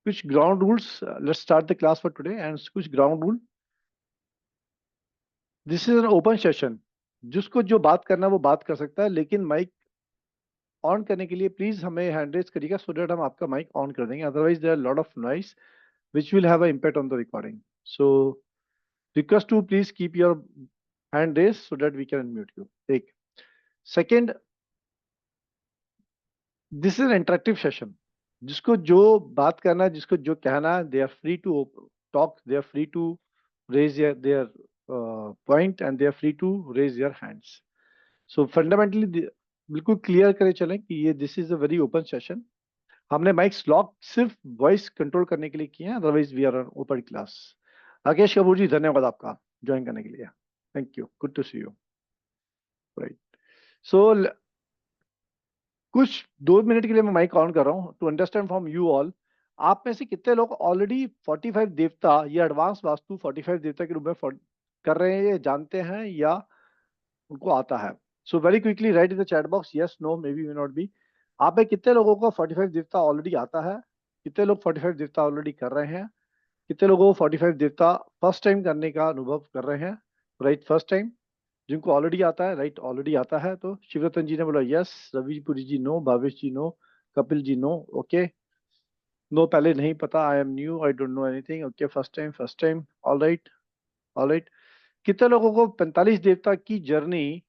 कुछ ground rules, let's start the class for today and कुछ ground rule. This is an open session, जिसको जो बात करना है वो बात कर सकता है, लेकिन माइक ऑन करने के लिए प्लीज हमें हैंड रेज करिएगा सो दैट हम आपका माइक ऑन कर देंगे, otherwise there are lot of noise which will have an impact on the recording. So request to please keep your hand raised so that we can unmute you. Take. Second, this is an interactive session. जिसको जो बात करना है, जिसको जो कहना है, they are free to talk, they are free to raise their point and they are free to raise their hands. So fundamentally बिल्कुल क्लियर करे चलें कि ये this is a very open session. हमने माइक्स लॉक सिर्फ voice control करने के लिए किए हैं, otherwise we are on open class. Rakesh Kapoor ji, धन्यवाद आपका ज्वाइन करने के लिए। Thank you, good to see you. Right, so कुछ 2 मिनट के लिए मैं माइक ऑन कर रहा हूँ to understand from you all. आप में से कितने लोग ऑलरेडी 45 देवता या एडवांस वास्तु 45 देवता के रूप में कर रहे हैं, ये जानते हैं या उनको आता है? So very quickly write in the chat box yes no maybe may not be. आप में कितने लोगों को 45 देवता ऑलरेडी आता है? कितने लोग 45 देवता ऑलरेडी कर रहे हैं? कितने लोगों को 45 देवता फर्स्ट टाइम करने का अनुभव कर रहे हैं? राइट, फर्स्ट टाइम जिनको ऑलरेडी आता है, राइट ऑलरेडी आता है। तो शिवरतन जी ने बोला यस, रविपुरी जी नो, भावेश जी no, Kapil ji no, okay no, पहले नहीं पता, I am new, I don't know anything, okay first time, first time, all right, all right. कितने लोगों को 45 देवता की जर्नी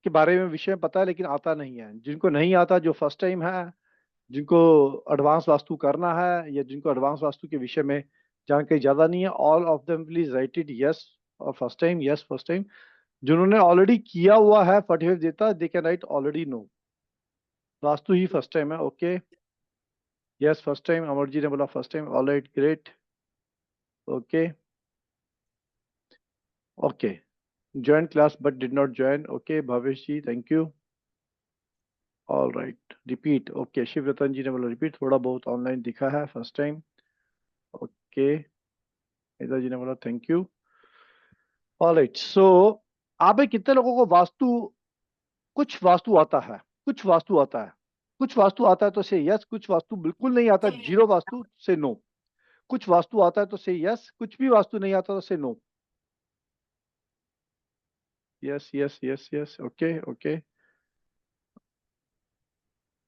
के बारे में विषय पता है लेकिन आता नहीं है? जिनको नहीं आता, जो फर्स्ट टाइम है, जिनको एडवांस वास्तु करना है या जिनको एडवांस वास्तु के विषय में जानकारी ज्यादा नहीं है, all of them please write it yes और first time, yes first time. जिन्होंने ऑलरेडी किया हुआ है 45 देता, they can write already no, Vastu ही फर्स्ट टाइम है, okay yes first time. Amar ji ने बोला first time, all right great, okay okay. Join class but did not join, okay Bhavesh ji thank you, all right repeat, okay Shiv Ratan ji ने बोला repeat, थोड़ा बहुत online दिखा है फर्स्ट टाइम, ओके इधर जी ने बोला थैंक यू, ऑल राइट। सो आप में कितने लोगों को वास्तु, कुछ वास्तु आता है, कुछ वास्तु आता है, कुछ वास्तु आता है तो से यस, कुछ वास्तु बिल्कुल नहीं आता, जीरो वास्तु से नो, कुछ वास्तु आता है तो से यस, कुछ भी वास्तु नहीं आता तो से no, yes yes yes yes, okay okay.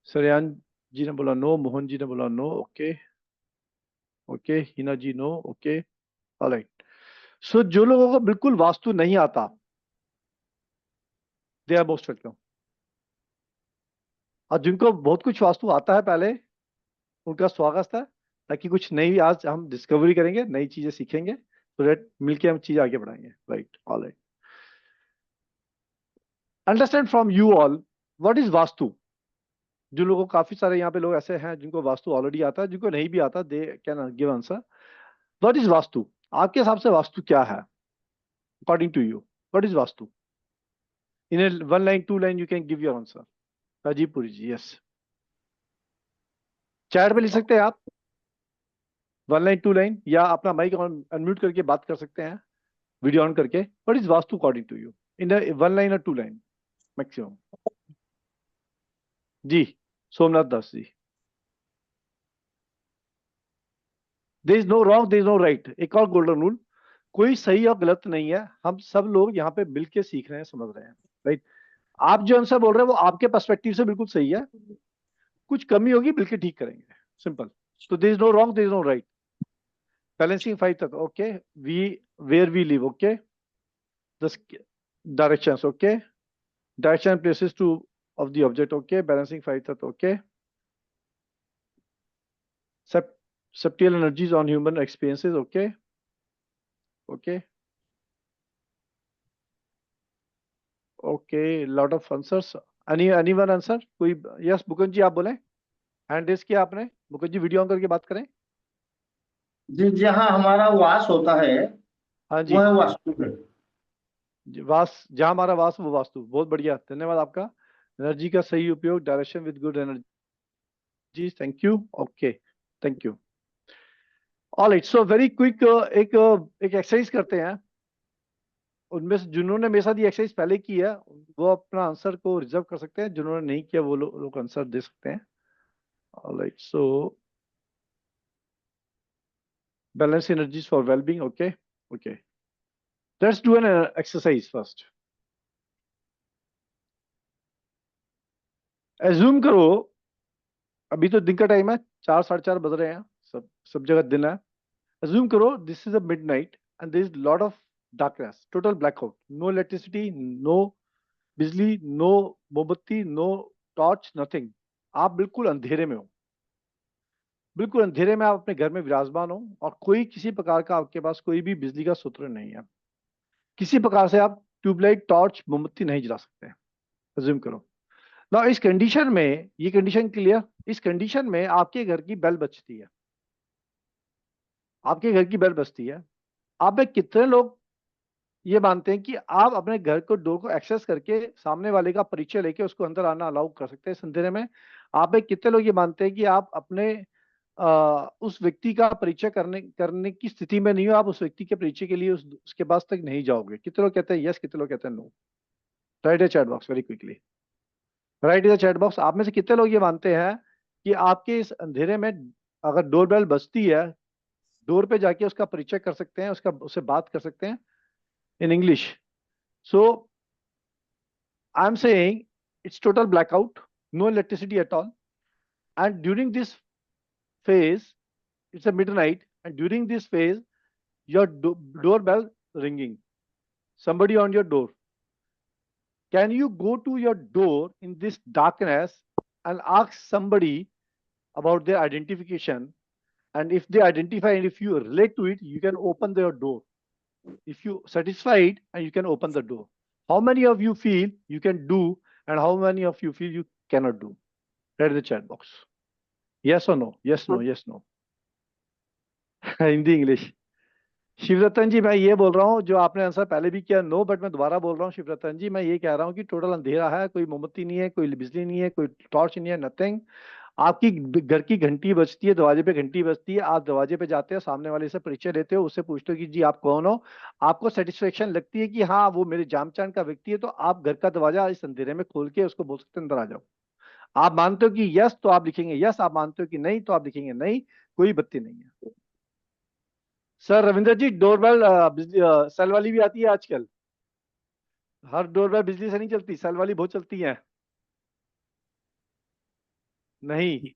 Saryan ji ने बोला नो, मोहन जी ने बोला no, okay okay, Hina ji no, okay alright. So जो लोगों को बिल्कुल वास्तु नहीं आता, दे आर मोस्ट वेलकम। और जिनको बहुत कुछ वास्तु आता है पहले, उनका स्वागत है, ताकि कुछ नई आज हम डिस्कवरी करेंगे, नई चीजें सीखेंगे, तो रेट मिलके हम चीज आगे बढ़ाएंगे, right alright. Understand from you all what is vastu. जो लोगों, काफी सारे यहाँ पे लोग ऐसे हैं जिनको वास्तु ऑलरेडी आता है, जिनको नहीं भी आता they can give answer. What is vastu? आपके हिसाब से वास्तु क्या है according to you? What is vastu? In a 1 line 2 line you can give your answer. Rajeev Puri ji yes, chat पे लिख सकते हैं आप 1 लाइन 2 लाइन, या अपना माइक ऑन अनम्यूट करके बात कर सकते हैं वीडियो ऑन करके। What is vastu according to you in 1 line और 2 लाइन मैक्सिमम? जी, Somnath Das ji. There is no wrong, there is no right. एक और गोल्डन रूल, कोई सही और गलत नहीं है, हम सब लोग यहाँ पे मिलके सीख रहे हैं, समझ रहे हैं, राइट। आप जो आंसर बोल रहे हैं वो आपके पर्सपेक्टिव से बिल्कुल सही है, कुछ कमी होगी मिलके ठीक करेंगे, सिंपल। तो there is no wrong, there is no right. Balancing 5 तक, okay. We, where we live, okay. The directions, okay. Direction places to of the object, okay. Balancing 5 तक, okay. Subtle energies on human experiences, okay. Okay, okay, lot of answers. Anyone answer? कोई? Yes Mukund जी आप बोले, hand raise किया आपने। मुकुंद जी video on करके बात करें। जी जहाँ हमारा वास होता है हाँ जी, वह वास्तु है। वास, जहाँ हमारा वास वो वास्तु, बहुत बढ़िया, धन्यवाद आपका। एनर्जी का सही उपयोग, direction with good energy, thank you, okay thank you. Alright, so very quick एक एक्सरसाइज करते हैं। उनमें से जिन्होंने मेरे साथ ये एक्सरसाइज पहले की है वो अपना आंसर को रिजर्व कर सकते हैं, जिन्होंने नहीं किया वो लोग आंसर दे सकते हैं। Alright, so Balance energies for well-being. Okay. Okay. Let's do an exercise first. Assume करो अभी तो दिन का टाइम है, 4 साढ़े 4 बज रहे हैं, सब जगह दिन है. Assume करो this is a midnight and there is lot of darkness, total blackout, no electricity, no बिजली, no मोमबत्ती, no टॉर्च, nothing. आप बिल्कुल अंधेरे में हो. बिल्कुल अंधेरे में आप अपने घर में विराजमान हो और कोई किसी प्रकार का आपके पास कोई भी बिजली का सूत्र नहीं है. किसी प्रकार से आप ट्यूबलाइट, टॉर्च, मोमबत्ती नहीं जला सकते. अज्यूम करो ना इस कंडीशन में, ये कंडीशन क्लियर. इस कंडीशन में आपके घर की बेल बजती है. आपके घर की बेल बजती है. आप में कितने लोग ये मानते हैं कि आप अपने घर को, डोर को एक्सेस करके सामने वाले का परिचय लेके उसको अंदर आना अलाउ कर सकते हैं इस अंधेरे में? आप में कितने लोग ये मानते हैं कि आप अपने उस व्यक्ति का परिचय करने करने की स्थिति में नहीं हो, आप उस व्यक्ति के परिचय के लिए उसके पास तक नहीं जाओगे? कितने लोग कहते हैं यस, कितने लोग कहते हैं no? Write the chat box very quickly. Write the chat box. आप में से कितने लोग ये मानते हैं कि आपके इस अंधेरे में अगर डोर बेल बजती है, डोर पे जाके उसका परिचय कर सकते हैं, उससे बात कर सकते हैं in English? So I am saying it's total blackout, no electricity at all, and during this phase, it's a midnight, and during this phase, your doorbell ringing, somebody on your door. Can you go to your door in this darkness and ask somebody about their identification? And if they identify and if you relate to it, you can open their door. If you satisfied, and you can open the door. How many of you feel you can do, and how many of you feel you cannot do? Write in the chat box. Yes or no? Yes, no, yes, no. Hindi English. Shivratan ji, मैं ये बोल रहा हूँ, जो आपने answer पहले भी किया नो, बट मैं दोबारा बोल रहा हूँ शिवरतन जी, मैं ये कह रहा हूँ कि टोटल अंधेरा है, कोई मोमबत्ती नहीं है, कोई बिजली नहीं है, कोई टॉर्च नहीं है, नथिंग. आपकी घर की घंटी बजती है, दरवाजे पे घंटी बजती है, आप दरवाजे पे जाते हो, सामने वाले से परिचय लेते हो, उससे पूछते हो कि जी आप कौन हो. आपको सेटिस्फेक्शन लगती है कि हाँ वो मेरे जान पहचान का व्यक्ति है, तो आप घर का दरवाजा इस अंधेरे में खोल के उसको बोल सकते हैं अंदर आ जाओ. आप मानते हो कि यस तो आप लिखेंगे यस, आप मानते हो कि नहीं तो आप लिखेंगे नहीं. कोई बत्ती नहीं है. सर रविंद्र जी, डोरबेल सेल वाली भी आती है आजकल. हर डोरबेल बिजली से नहीं चलती, सेल वाली बहुत चलती है. नहीं.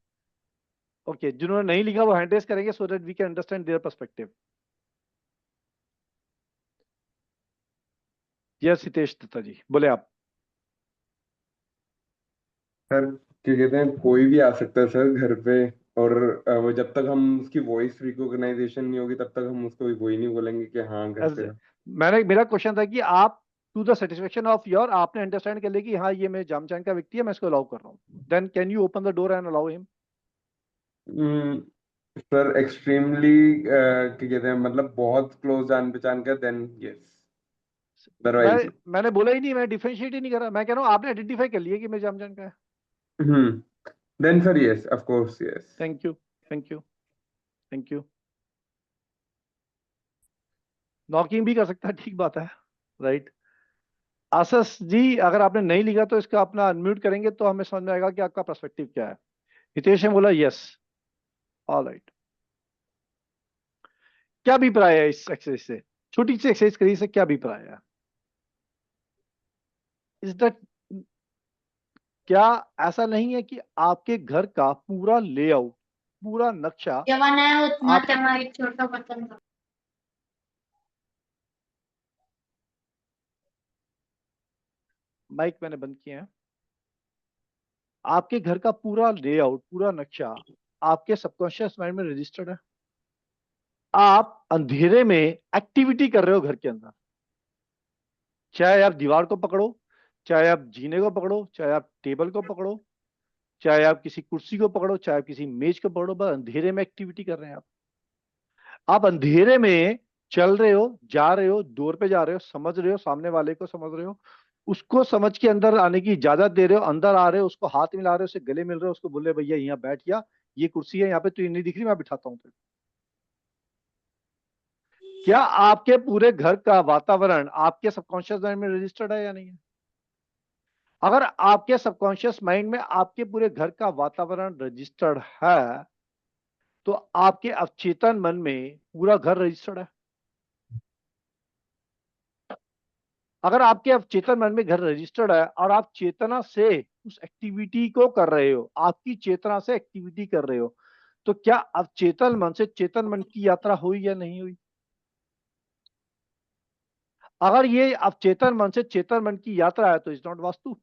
ओके, जिन्होंने नहीं लिखा वो हैंड रेस करेंगे so that we can understand their perspective. Yes Hitesh Dutta ji, बोले आप. सर क्या कहते हैं, कोई भी आ सकता है सर घर पे. और वो जब तक हम उसकी वॉइस रिकॉग्नाइजेशन नहीं होगी तब तक हम उसको वो ही नहीं बोलेंगे कि हाँ घर पे. मेरा क्वेश्चन था कि आप to the satisfaction of your, आपने अंडरस्टैंड कर लिया कि हाँ ये मेरे जान पहचान का व्यक्ति है, मैं इसको अलाउ कर रहा हूँ, then can you open the door and allow him? Sir extremely क्या कहते हैं, मतलब बहुत क्लोज जान पहचान का, देन यस. मैंने बोला ही नहीं, मैं डिफरेंशिएट ही नहीं कर रहा. मैं कह रहा हूँ आपने आइडेंटिफाई कर लिया कि मेरे जान पहचान का है. Then sir yes, of course yes. Thank you. Thank you. Thank you. Knocking भी कर सकता है, ठीक बात है. राइट. आसस जी, अगर आपने नहीं लिखा तो इसका अपना अनम्यूट करेंगे तो हमें समझ में आएगा कि आपका पर्सपेक्टिव क्या है. हितेश ने बोला यस. All right. क्या अभिप्राय है इस एक्सरसाइज से? छोटी सी एक्सरसाइज करिए, से क्या अभिप्राय है? इज दैट, क्या ऐसा नहीं है कि आपके घर का पूरा लेआउट, पूरा नक्शा जवान है उतना आप, हमारे छोटा बर्तन था. माइक मैंने बंद किया है. आपके घर का पूरा लेआउट, पूरा नक्शा आपके सबकॉन्शियस माइंड में रजिस्टर्ड है. आप अंधेरे में एक्टिविटी कर रहे हो घर के अंदर. चाहे आप दीवार को पकड़ो, चाहे आप जीने को पकड़ो, चाहे आप टेबल को पकड़ो, चाहे आप किसी कुर्सी को पकड़ो, चाहे आप किसी मेज को पकड़ो, बस अंधेरे में एक्टिविटी कर रहे हैं आप. आप अंधेरे में चल रहे हो, जा रहे हो, डोर पे जा रहे हो, समझ रहे हो, सामने वाले को समझ रहे हो, उसको समझ के अंदर आने की इजाजत दे रहे हो, अंदर आ रहे हो, उसको हाथ मिला रहे हो, उससे गले मिल रहे हो, उसको बोले भैया यहाँ बैठ, या ये कुर्सी है यहाँ पे, तो नहीं दिख रही, मैं बिठाता हूँ. क्या आपके पूरे घर का वातावरण आपके सबकॉन्शियस माइंड में रजिस्टर्ड है या नहीं है? अगर आपके सबकॉन्शियस माइंड में आपके पूरे घर का वातावरण रजिस्टर्ड है, तो आपके अवचेतन मन में पूरा घर रजिस्टर्ड है। अगर आपके अवचेतन मन में घर रजिस्टर्ड है और आप चेतना से उस एक्टिविटी को कर रहे हो, आपकी चेतना से एक्टिविटी कर रहे हो, तो क्या अवचेतन मन से चेतन मन की यात्रा हुई या नहीं हुई? अगर ये अवचेतन मन से चेतन मन की यात्रा है तो इज नॉट वास्तु।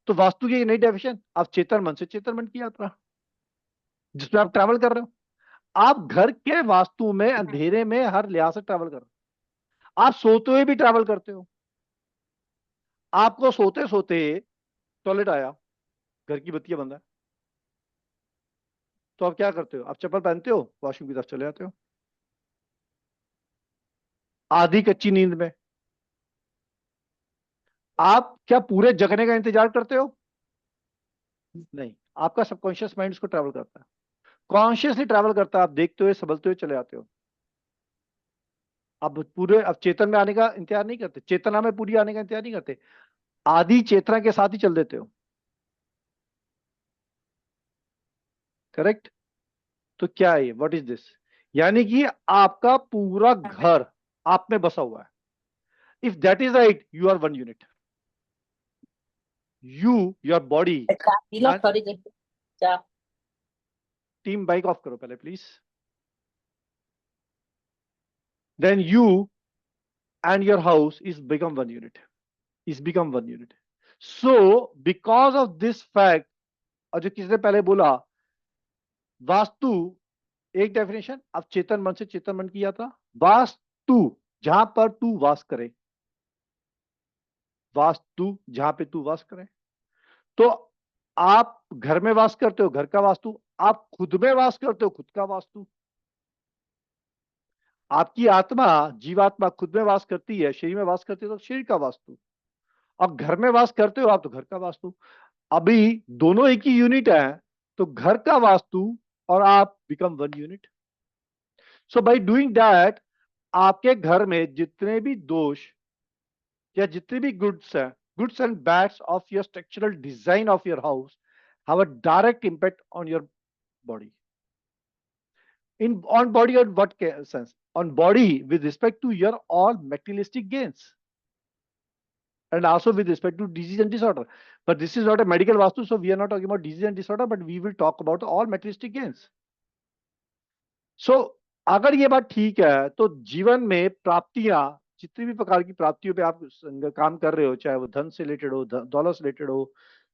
तो वास्तु की नई डेफिनेशन, अवचेतन मन से चेतन मन की यात्रा, जिसमें आप ट्रैवल कर रहे हो। आप घर के वास्तु में अंधेरे में हर लिहाज से ट्रैवल कर रहे हो। आप सोते हुए भी ट्रैवल करते हो। आपको सोते सोते टॉयलेट आया, घर की बत्तियां बंद है, तो आप क्या करते हो? आप चप्पल पहनते हो, वॉशरूम की तरफ चले जाते हो, आधी कच्ची नींद में। आप क्या पूरे जगने का इंतजार करते हो? नहीं, आपका सबकॉन्शियस माइंड उसको ट्रैवल करता है, कॉन्शियसली ट्रैवल करता है। आप देखते हुए संभलते हुए चले जाते हो। अब पूरे अब चेतन में आने का इंतजार नहीं करते, चेतना में पूरी आने का इंतजार नहीं करते, आधी चेतना के साथ ही चल देते हो। करेक्ट? तो क्या है ये? What is this? यानी कि आपका पूरा घर आप में बसा हुआ है। If that is right, you are one unit. You, your body and sorry क्या? टीम बाइक ऑफ करो पहले please. Then you and your house is become one unit, is become one unit. So because of this fact, और जो किसने पहले बोला वास्तु, एक definition, अब चेतन मन से चेतन मन की यात्रा। वास्तु जहां पर तू वास करे, वास्तु जहां पे तू वास करे। तो आप घर में वास करते हो, घर का वास्तु। आप खुद में वास करते हो, खुद का वास्तु। आपकी आत्मा, जीवात्मा खुद में वास करती है, शरीर में वास करती है, तो शरीर का वास्तु। और घर में वास करते हो आप, तो घर का वास्तु। अभी दोनों एक ही यूनिट है, तो घर का वास्तु और आप become one unit. So by doing that, आपके घर में जितने भी दोष या जितने भी गुड्स हैं, goods and bads of your structural design of your house have a direct impact on your body. On body or what sense? On body with respect to your all materialistic gains, and also with respect to disease and disorder. But this is not a medical vastu, so we are not talking about disease and disorder, but we will talk about all materialistic gains. So अगर ये बात ठीक है, तो जीवन में प्राप्तियां, जितनी भी प्रकार की प्राप्तियों पे आप काम कर रहे हो, चाहे वो धन से रिलेटेड हो, दौलत से रिलेटेड हो,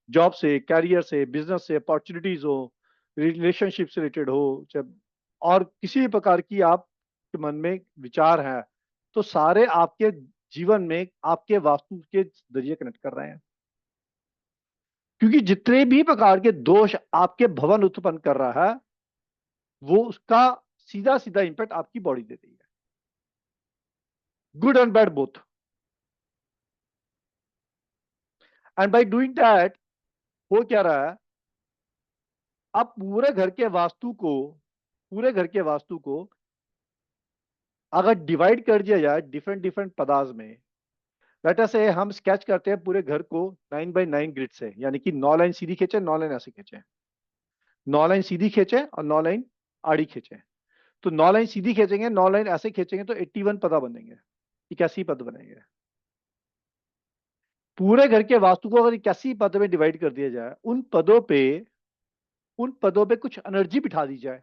जॉब से, कैरियर से, बिजनेस से, अपॉर्चुनिटीज हो, रिलेशनशिप से रिलेटेड हो, चाहे और किसी भी प्रकार की आपके मन में विचार है, तो सारे आपके जीवन में आपके वास्तु के जरिए कनेक्ट कर रहे हैं। क्योंकि जितने भी प्रकार के दोष आपके भवन उत्पन्न कर रहा है, वो उसका सीधा सीधा इंपैक्ट आपकी बॉडी दे रही है, good and bad both. And by doing that, हो क्या रहा है, अब पूरे घर के वास्तु को अगर डिवाइड कर दिया जाए डिफरेंट डिफरेंट पदार्थ में, लेट से हम स्केच करते हैं पूरे घर को 9x9 ग्रिड से, यानी कि 9 लाइन सीधी खींचे, 9 लाइन ऐसे खींचे, 9 लाइन सीधी खींचे और 9 लाइन आड़ी खींचे। तो 9 लाइन सीधी खींचेंगे, 9 लाइन ऐसे खींचेंगे, तो 81 पद बनेंगे, 81 पद बनेंगे। पूरे घर के वास्तु को अगर 81 पद में डिवाइड कर दिया जाए, उन पदों पे कुछ एनर्जी बिठा दी जाए।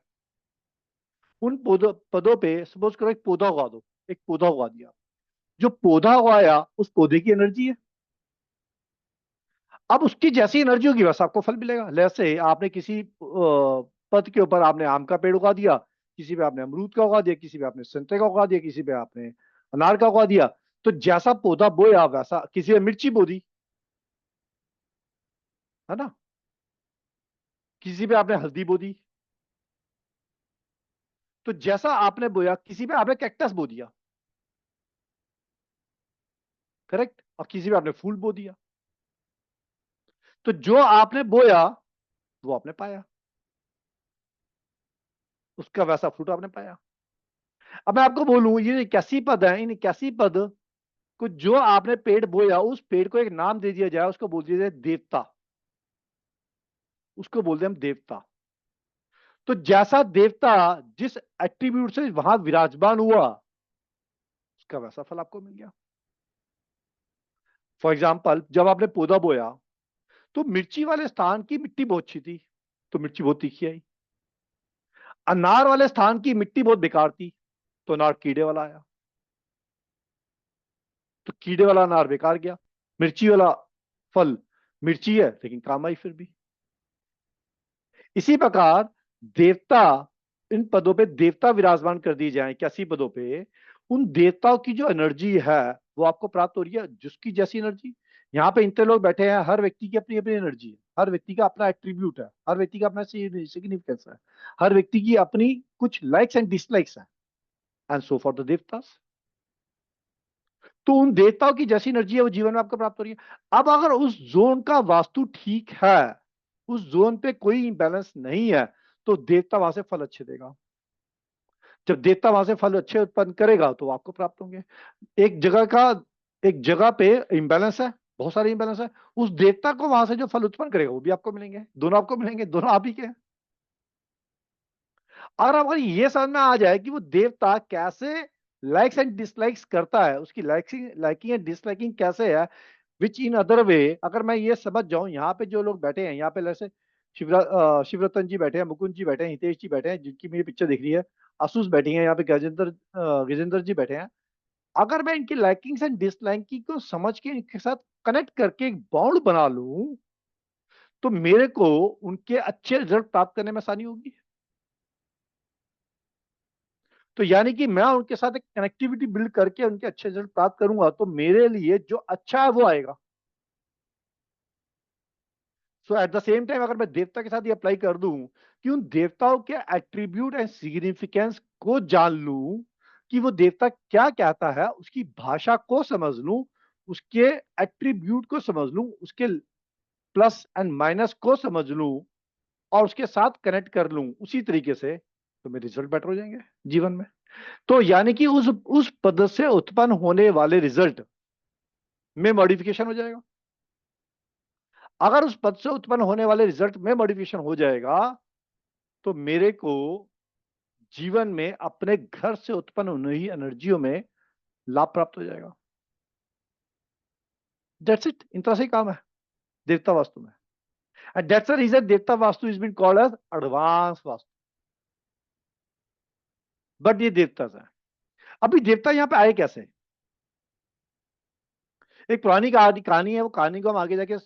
उन पदों पे सपोज करो एक पौधा उगा दो, एक पौधा उगा दिया, जो पौधा उगाया उस पौधे की एनर्जी है। अब उसकी जैसी एनर्जी होगी वैसा आपको फल मिलेगा। जैसे आपने किसी पद के ऊपर आपने आम का पेड़ उगा दिया, किसी पे आपने अमरूद का उगा दिया, किसी पे आपने संतरे का उगा दिया, किसी पे आपने अनार का उगा दिया। तो जैसा पौधा बोया वैसा, किसी पे मिर्ची बो दी, है ना, किसी पे आपने हल्दी बो दी। तो जैसा आपने बोया, किसी पे आपने कैक्टस बो दिया, करेक्ट, और किसी पे आपने फूल बो दिया। तो जो आपने बोया वो आपने पाया, उसका वैसा फ्रूट आपने पाया। अब मैं आपको बोलूं, ये 81 पद है, इन 81 पद को जो आपने पेड़ बोया, उस पेड़ को एक नाम दे दिया जाए, उसको बोल दिया जाए देवता, उसको बोलते हैं हम देवता। तो जैसा देवता जिस एट्रीब्यूट से वहां विराजमान हुआ, उसका वैसा फल आपको मिल गया। फॉर एग्जाम्पल, जब आपने पौधा बोया तो मिर्ची वाले स्थान की मिट्टी बहुत अच्छी थी, तो मिर्ची बहुत तीखी आई। अनार वाले स्थान की मिट्टी बहुत बेकार थी, तो अनार कीड़े वाला आया, तो कीड़े वाला अनार बेकार गया। मिर्ची वाला फल मिर्ची है लेकिन काम आई फिर भी। इसी प्रकार देवता, इन पदों पे देवता विराजमान कर दिए जाएं, कैसी पदों पे, उन देवताओं की जो एनर्जी है वो आपको प्राप्त हो रही है, जिसकी जैसी एनर्जी। यहाँ पे इतने लोग बैठे हैं, हर व्यक्ति की अपनी अपनी एनर्जी है, हर व्यक्ति का अपना एट्रीब्यूट है, हर व्यक्ति का अपना सिग्निफिकेंस है, हर व्यक्ति की अपनी कुछ लाइक्स एंड डिसलाइक्स है, एंड सो फॉर द देवतास। तो उन देवताओं की जैसी एनर्जी है वो जीवन में आपको प्राप्त हो रही है। अब अगर उस जोन का वास्तु ठीक है, उस जोन पे कोई इंबैलेंस नहीं है, तो देवता वहां से फल अच्छे देगा। जब देवता वहां से फल अच्छे उत्पन्न करेगा तो आपको प्राप्त होंगे। एक जगह का, एक जगह पे इंबैलेंस है, बहुत सारे इंबैलेंस है, उस देवता को वहां से जो फल उत्पन्न करेगा वो भी आपको मिलेंगे, दोनों आपको मिलेंगे, दोनों आप ही के हैं। और अगर ये समझ में आ जाए कि वो देवता कैसे लाइक्स एंड डिसलाइक्स करता है, उसकी लाइकिंग एंड डिसलाइकिंग कैसे है, विच इन अदर वे, अगर मैं ये समझ जाऊं, यहाँ पे जो लोग बैठे हैं, यहाँ पे जैसे शिवरतन जी बैठे हैं, मुकुंद जी बैठे हैं, हितेश जी बैठे हैं, जिनकी मेरी पिक्चर दिख रही है, आसूस बैठी हैं, यहाँ पे गजेंद्र जी बैठे हैं। अगर मैं इनकी लाइकिंग्स एंड डिसलाइकिंग को समझ के इनके साथ कनेक्ट करके एक बॉन्ड बना लूं, तो मेरे को उनके अच्छे रिजल्ट प्राप्त करने में आसानी होगी। तो यानी कि मैं उनके साथ एक कनेक्टिविटी बिल्ड करके उनके अच्छे रिजल्ट प्राप्त करूंगा, तो मेरे लिए जो अच्छा है वो आएगा। सो एट द सेम टाइम अगर मैं देवता के साथ ये अप्लाई कर दूं कि उन देवताओं के एट्रीब्यूट एंड सिग्निफिकेंस को जान लूं, कि वो देवता क्या कहता है, उसकी भाषा को समझ लूं, उसके एट्रीब्यूट को समझ लूं, उसके प्लस एंड माइनस को समझ लूं, और उसके साथ कनेक्ट कर लूं उसी तरीके से, तो मेरे रिजल्ट बेटर हो जाएंगे जीवन में। तो यानी कि उस पद से उत्पन्न होने वाले रिजल्ट में मॉडिफिकेशन हो जाएगा। अगर उस पद से उत्पन्न होने वाले रिजल्ट में मॉडिफिकेशन हो जाएगा, तो मेरे को जीवन में अपने घर से उत्पन्न होने ही एनर्जियों में लाभ प्राप्त हो जाएगा। दैट्स इट, इतना तरह से ही काम है देवता वास्तु में। एंड दैट्स द रीजन देवता vastu is been called as advance vastu. But ये देवता है। अभी देवता यहाँ पे आए कैसे? एक पुरानी कहानी है, वो कहानी को हम आगे जाके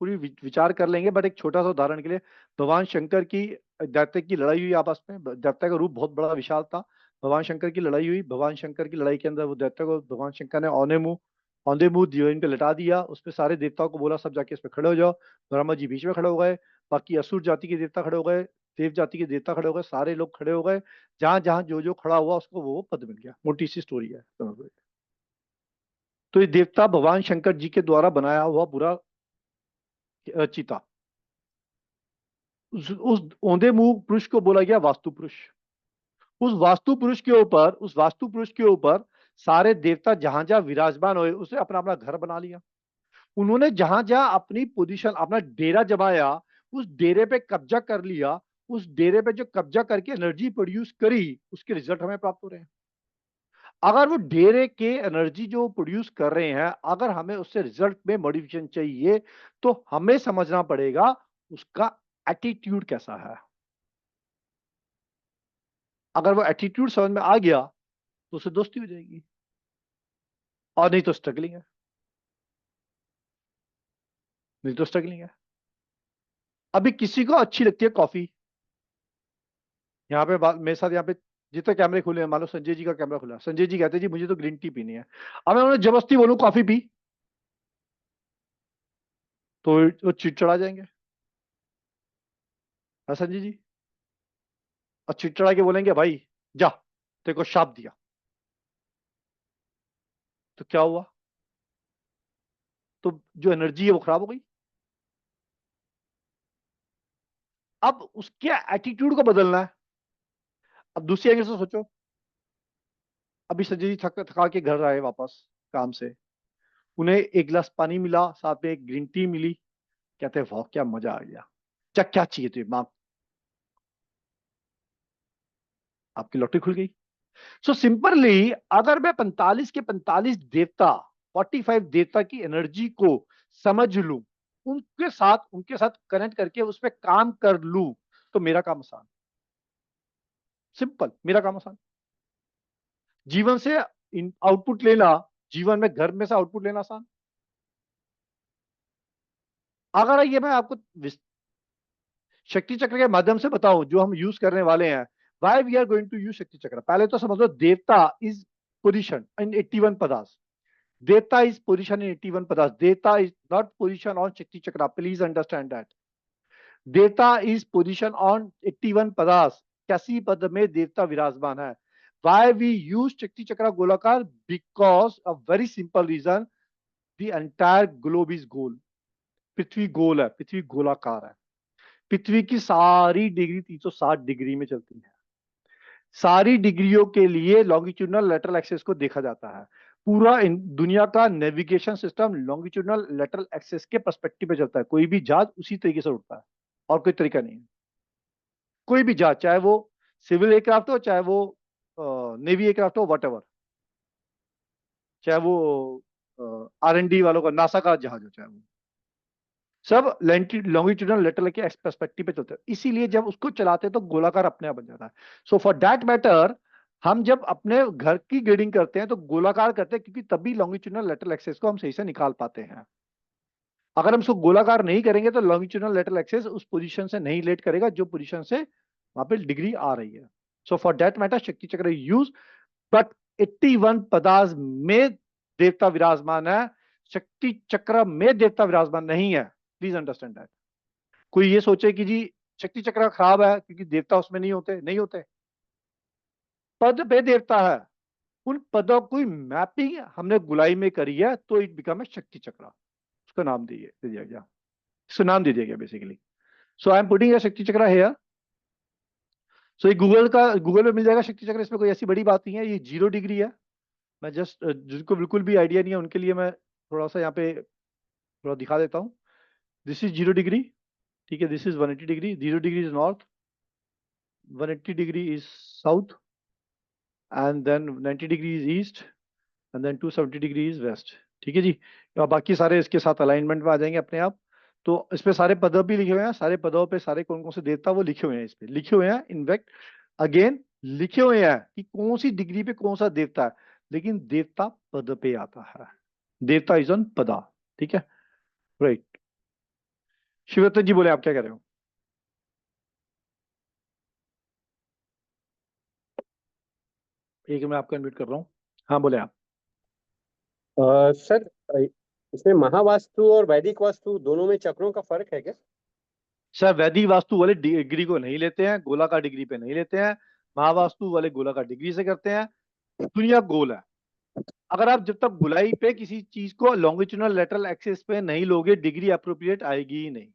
पूरी विचार कर लेंगे, बट एक छोटा सा उदाहरण के लिए, भगवान शंकर की दैत्य की लड़ाई हुई आपस में। दैत्य का रूप बहुत बड़ा विशाल था, भगवान शंकर की लड़ाई हुई। भगवान शंकर की लड़ाई के अंदर वो दैत्य को भगवान शंकर ने औंधे मुंह जीवन पे लटा दिया। उस पे सारे देवताओं को बोला सब जाके इस पे खड़े हो जाओ। ब्रह्मा जी बीच में खड़े हो गए, बाकी असुर जाति के देवता खड़े हो गए, देव जाति के देवता खड़े हो गए, सारे लोग खड़े हो गए। जहां जहां जो जो खड़ा हुआ उसको वो पद मिल गया। मोटी सी स्टोरी है, समझ लो। तो ये देवता भगवान शंकर जी के द्वारा बनाया हुआ पूरा चिता। उस औंधे मुंह पुरुष को बोला गया वास्तु पुरुष। उस वास्तु पुरुष के ऊपर सारे देवता जहां जहां विराजमान हुए, उसने अपना अपना घर बना लिया। उन्होंने जहां जहां अपनी पोजीशन, अपना डेरा जमाया, उस डेरे पे कब्जा कर लिया। उस डेरे पे जो कब्जा करके एनर्जी प्रोड्यूस करी, उसके रिजल्ट हमें प्राप्त हो रहे हैं। अगर वो डेरे के एनर्जी जो प्रोड्यूस कर रहे हैं, अगर हमें उससे रिजल्ट में मॉडिफिकेशन चाहिए, तो हमें समझना पड़ेगा उसका एटीट्यूड कैसा है। अगर वो एटीट्यूड समझ में आ गया तो उससे दोस्ती हो जाएगी, और नहीं तो स्ट्रगलिंग है, नहीं तो स्ट्रगलिंग है। अभी किसी को अच्छी लगती है कॉफी, यहाँ पे मेरे साथ यहाँ पे जितने कैमरे खुले हैं, मान लो संजय जी का कैमरा खुला है, संजय जी कहते हैं जी मुझे तो ग्रीन टी पीनी है। अब मैं उन्हें जबरदस्ती बोलूं कॉफी पी, तो वो चिड़चिड़ा जाएंगे, है संजय जी? और चिड़चिड़ा के बोलेंगे भाई जा, तेरे को शाप दिया, तो क्या हुआ? तो जो एनर्जी है वो खराब हो गई। अब उसके एटीट्यूड को बदलना है। अब दूसरी एंगल से सोचो, अभी संजय जी थका के घर आए वापस काम से, उन्हें एक गिलास पानी मिला, साथ में एक ग्रीन टी मिली, कहते हैं वाह क्या मजा आ गया, क्या क्या चाहिए तुझे माँ? आपकी लॉटरी खुल गई। सो सिंपली अगर मैं 45 के 45 देवता 45 देवता की एनर्जी को समझ लूं, उनके साथ कनेक्ट करके उस पर काम कर लूं, तो मेरा काम आसान। सिंपल, मेरा काम आसान। जीवन से आउटपुट लेना, जीवन में घर में से आउटपुट लेना आसान। अगर ये मैं आपको शक्ति चक्र के माध्यम से बताऊं जो हम यूज करने वाले हैं, why we are going to use शक्ति चक्र, पहले तो समझ लो देवता इज पोजिशन इन 81 पदार्थ। Data is position in 81 padas. Data is not position on Shakti Chakra. Please understand that. Data is position on 81 padas. कैसी पद में देवता विराजमान है? Why we use Shakti Chakra गोलाकार? Because a very simple reason. The entire globe is गोल. पृथ्वी गोल है, पृथ्वी गोलाकार है। पृथ्वी की सारी डिग्री 360 डिग्री में चलती है। सारी डिग्रियों के लिए लॉन्गिट्यूडनल लेटरल एक्सेस को देखा जाता है। पूरा दुनिया का navigation system longitudinal lateral axis के पर्सपेक्टिव पे चलता है। कोई भी जहाज उसी तरीके से उड़ता है और कोई तरीका नहीं है। कोई भी जहाज, चाहे वो सिविल एयरक्राफ्ट हो, चाहे वो नेवी एयरक्राफ्ट हो, वट चाहे वो R&D वालों का, नासा का जहाज हो, चाहे वो सब लॉन्गिट्यूडनल लेटरल के पर्सपेक्टिव पे चलते हैं। इसीलिए जब उसको चलाते हैं तो गोलाकार अपने आप बन जाता है। सो फॉर दैट मैटर हम जब अपने घर की ग्रेडिंग करते हैं तो गोलाकार करते हैं, क्योंकि तभी लॉन्गिट्यूडनल लेटरल एक्सेस को हम सही से निकाल पाते हैं। अगर हम उसको गोलाकार नहीं करेंगे तो लॉन्गिट्यूडनल लेटरल एक्सेस उस पोजीशन से नहीं रिलेट करेगा जो पोजीशन से वहां पे डिग्री आ रही है। सो फॉर दैट मैटर शक्ति चक्र यूज, बट 81 पदार्थ में देवता विराजमान है, शक्ति चक्र में देवता विराजमान नहीं है। Please understand that. कोई ये सोचे कि जी शक्ति चक्र खराब है क्योंकि देवता उसमें नहीं होते, नहीं होते। पद पे देवता है, उन पदों की मैपिंग हमने गुलाई में करी है, तो इट बिकम ए शक्ति चक्र। उसका नाम दे दिया गया, इसको नाम दे दिया गया basically. So I am putting a शक्ति चक्र हेयर। सो ये गूगल पे मिल जाएगा शक्ति चक्र, इसमें कोई ऐसी बड़ी बात नहीं है। ये 0 डिग्री है। मैं जस्ट जिनको बिल्कुल भी आइडिया नहीं है उनके लिए मैं थोड़ा सा यहाँ पे थोड़ा दिखा देता हूँ। दिस इज 0 डिग्री, ठीक है। This is 180 degree, 0 degree is north, 180 degree is south, and then 90 degree is east, and then 270 degree is west. ठीक है जी। तो बाकी सारे इसके साथ अलाइनमेंट में आ जाएंगे अपने आप। तो इस पे सारे पदों भी लिखे हुए हैं, सारे पदों पे सारे कौन कौन से देवता वो लिखे हुए हैं, इस पे लिखे हुए हैं। इनफैक्ट अगेन लिखे हुए हैं कि कौन सी डिग्री पे कौन सा देवता है, लेकिन देवता पद पे आता है। देवता इज ऑन पदा, ठीक है, राइट। शिवरतन जी बोले, आप क्या कह रहे हो? एक मैं आपको अनम्यूट कर रहा हूँ। हाँ बोले आप। सर, इसमें महावास्तु और वैदिक वास्तु दोनों में चक्रों का फर्क है क्या? सर वैदिक वास्तु वाले डिग्री को नहीं लेते हैं, गोलाकार डिग्री पे नहीं लेते हैं। महावास्तु वाले गोलाकार डिग्री से करते हैं। दुनिया गोल है। अगर आप जब तक गोलाई पे किसी चीज को लॉन्गिट्यूडनल लेटरल एक्सिस पे नहीं लोगे, डिग्री अप्रोप्रिएट आएगी ही नहीं।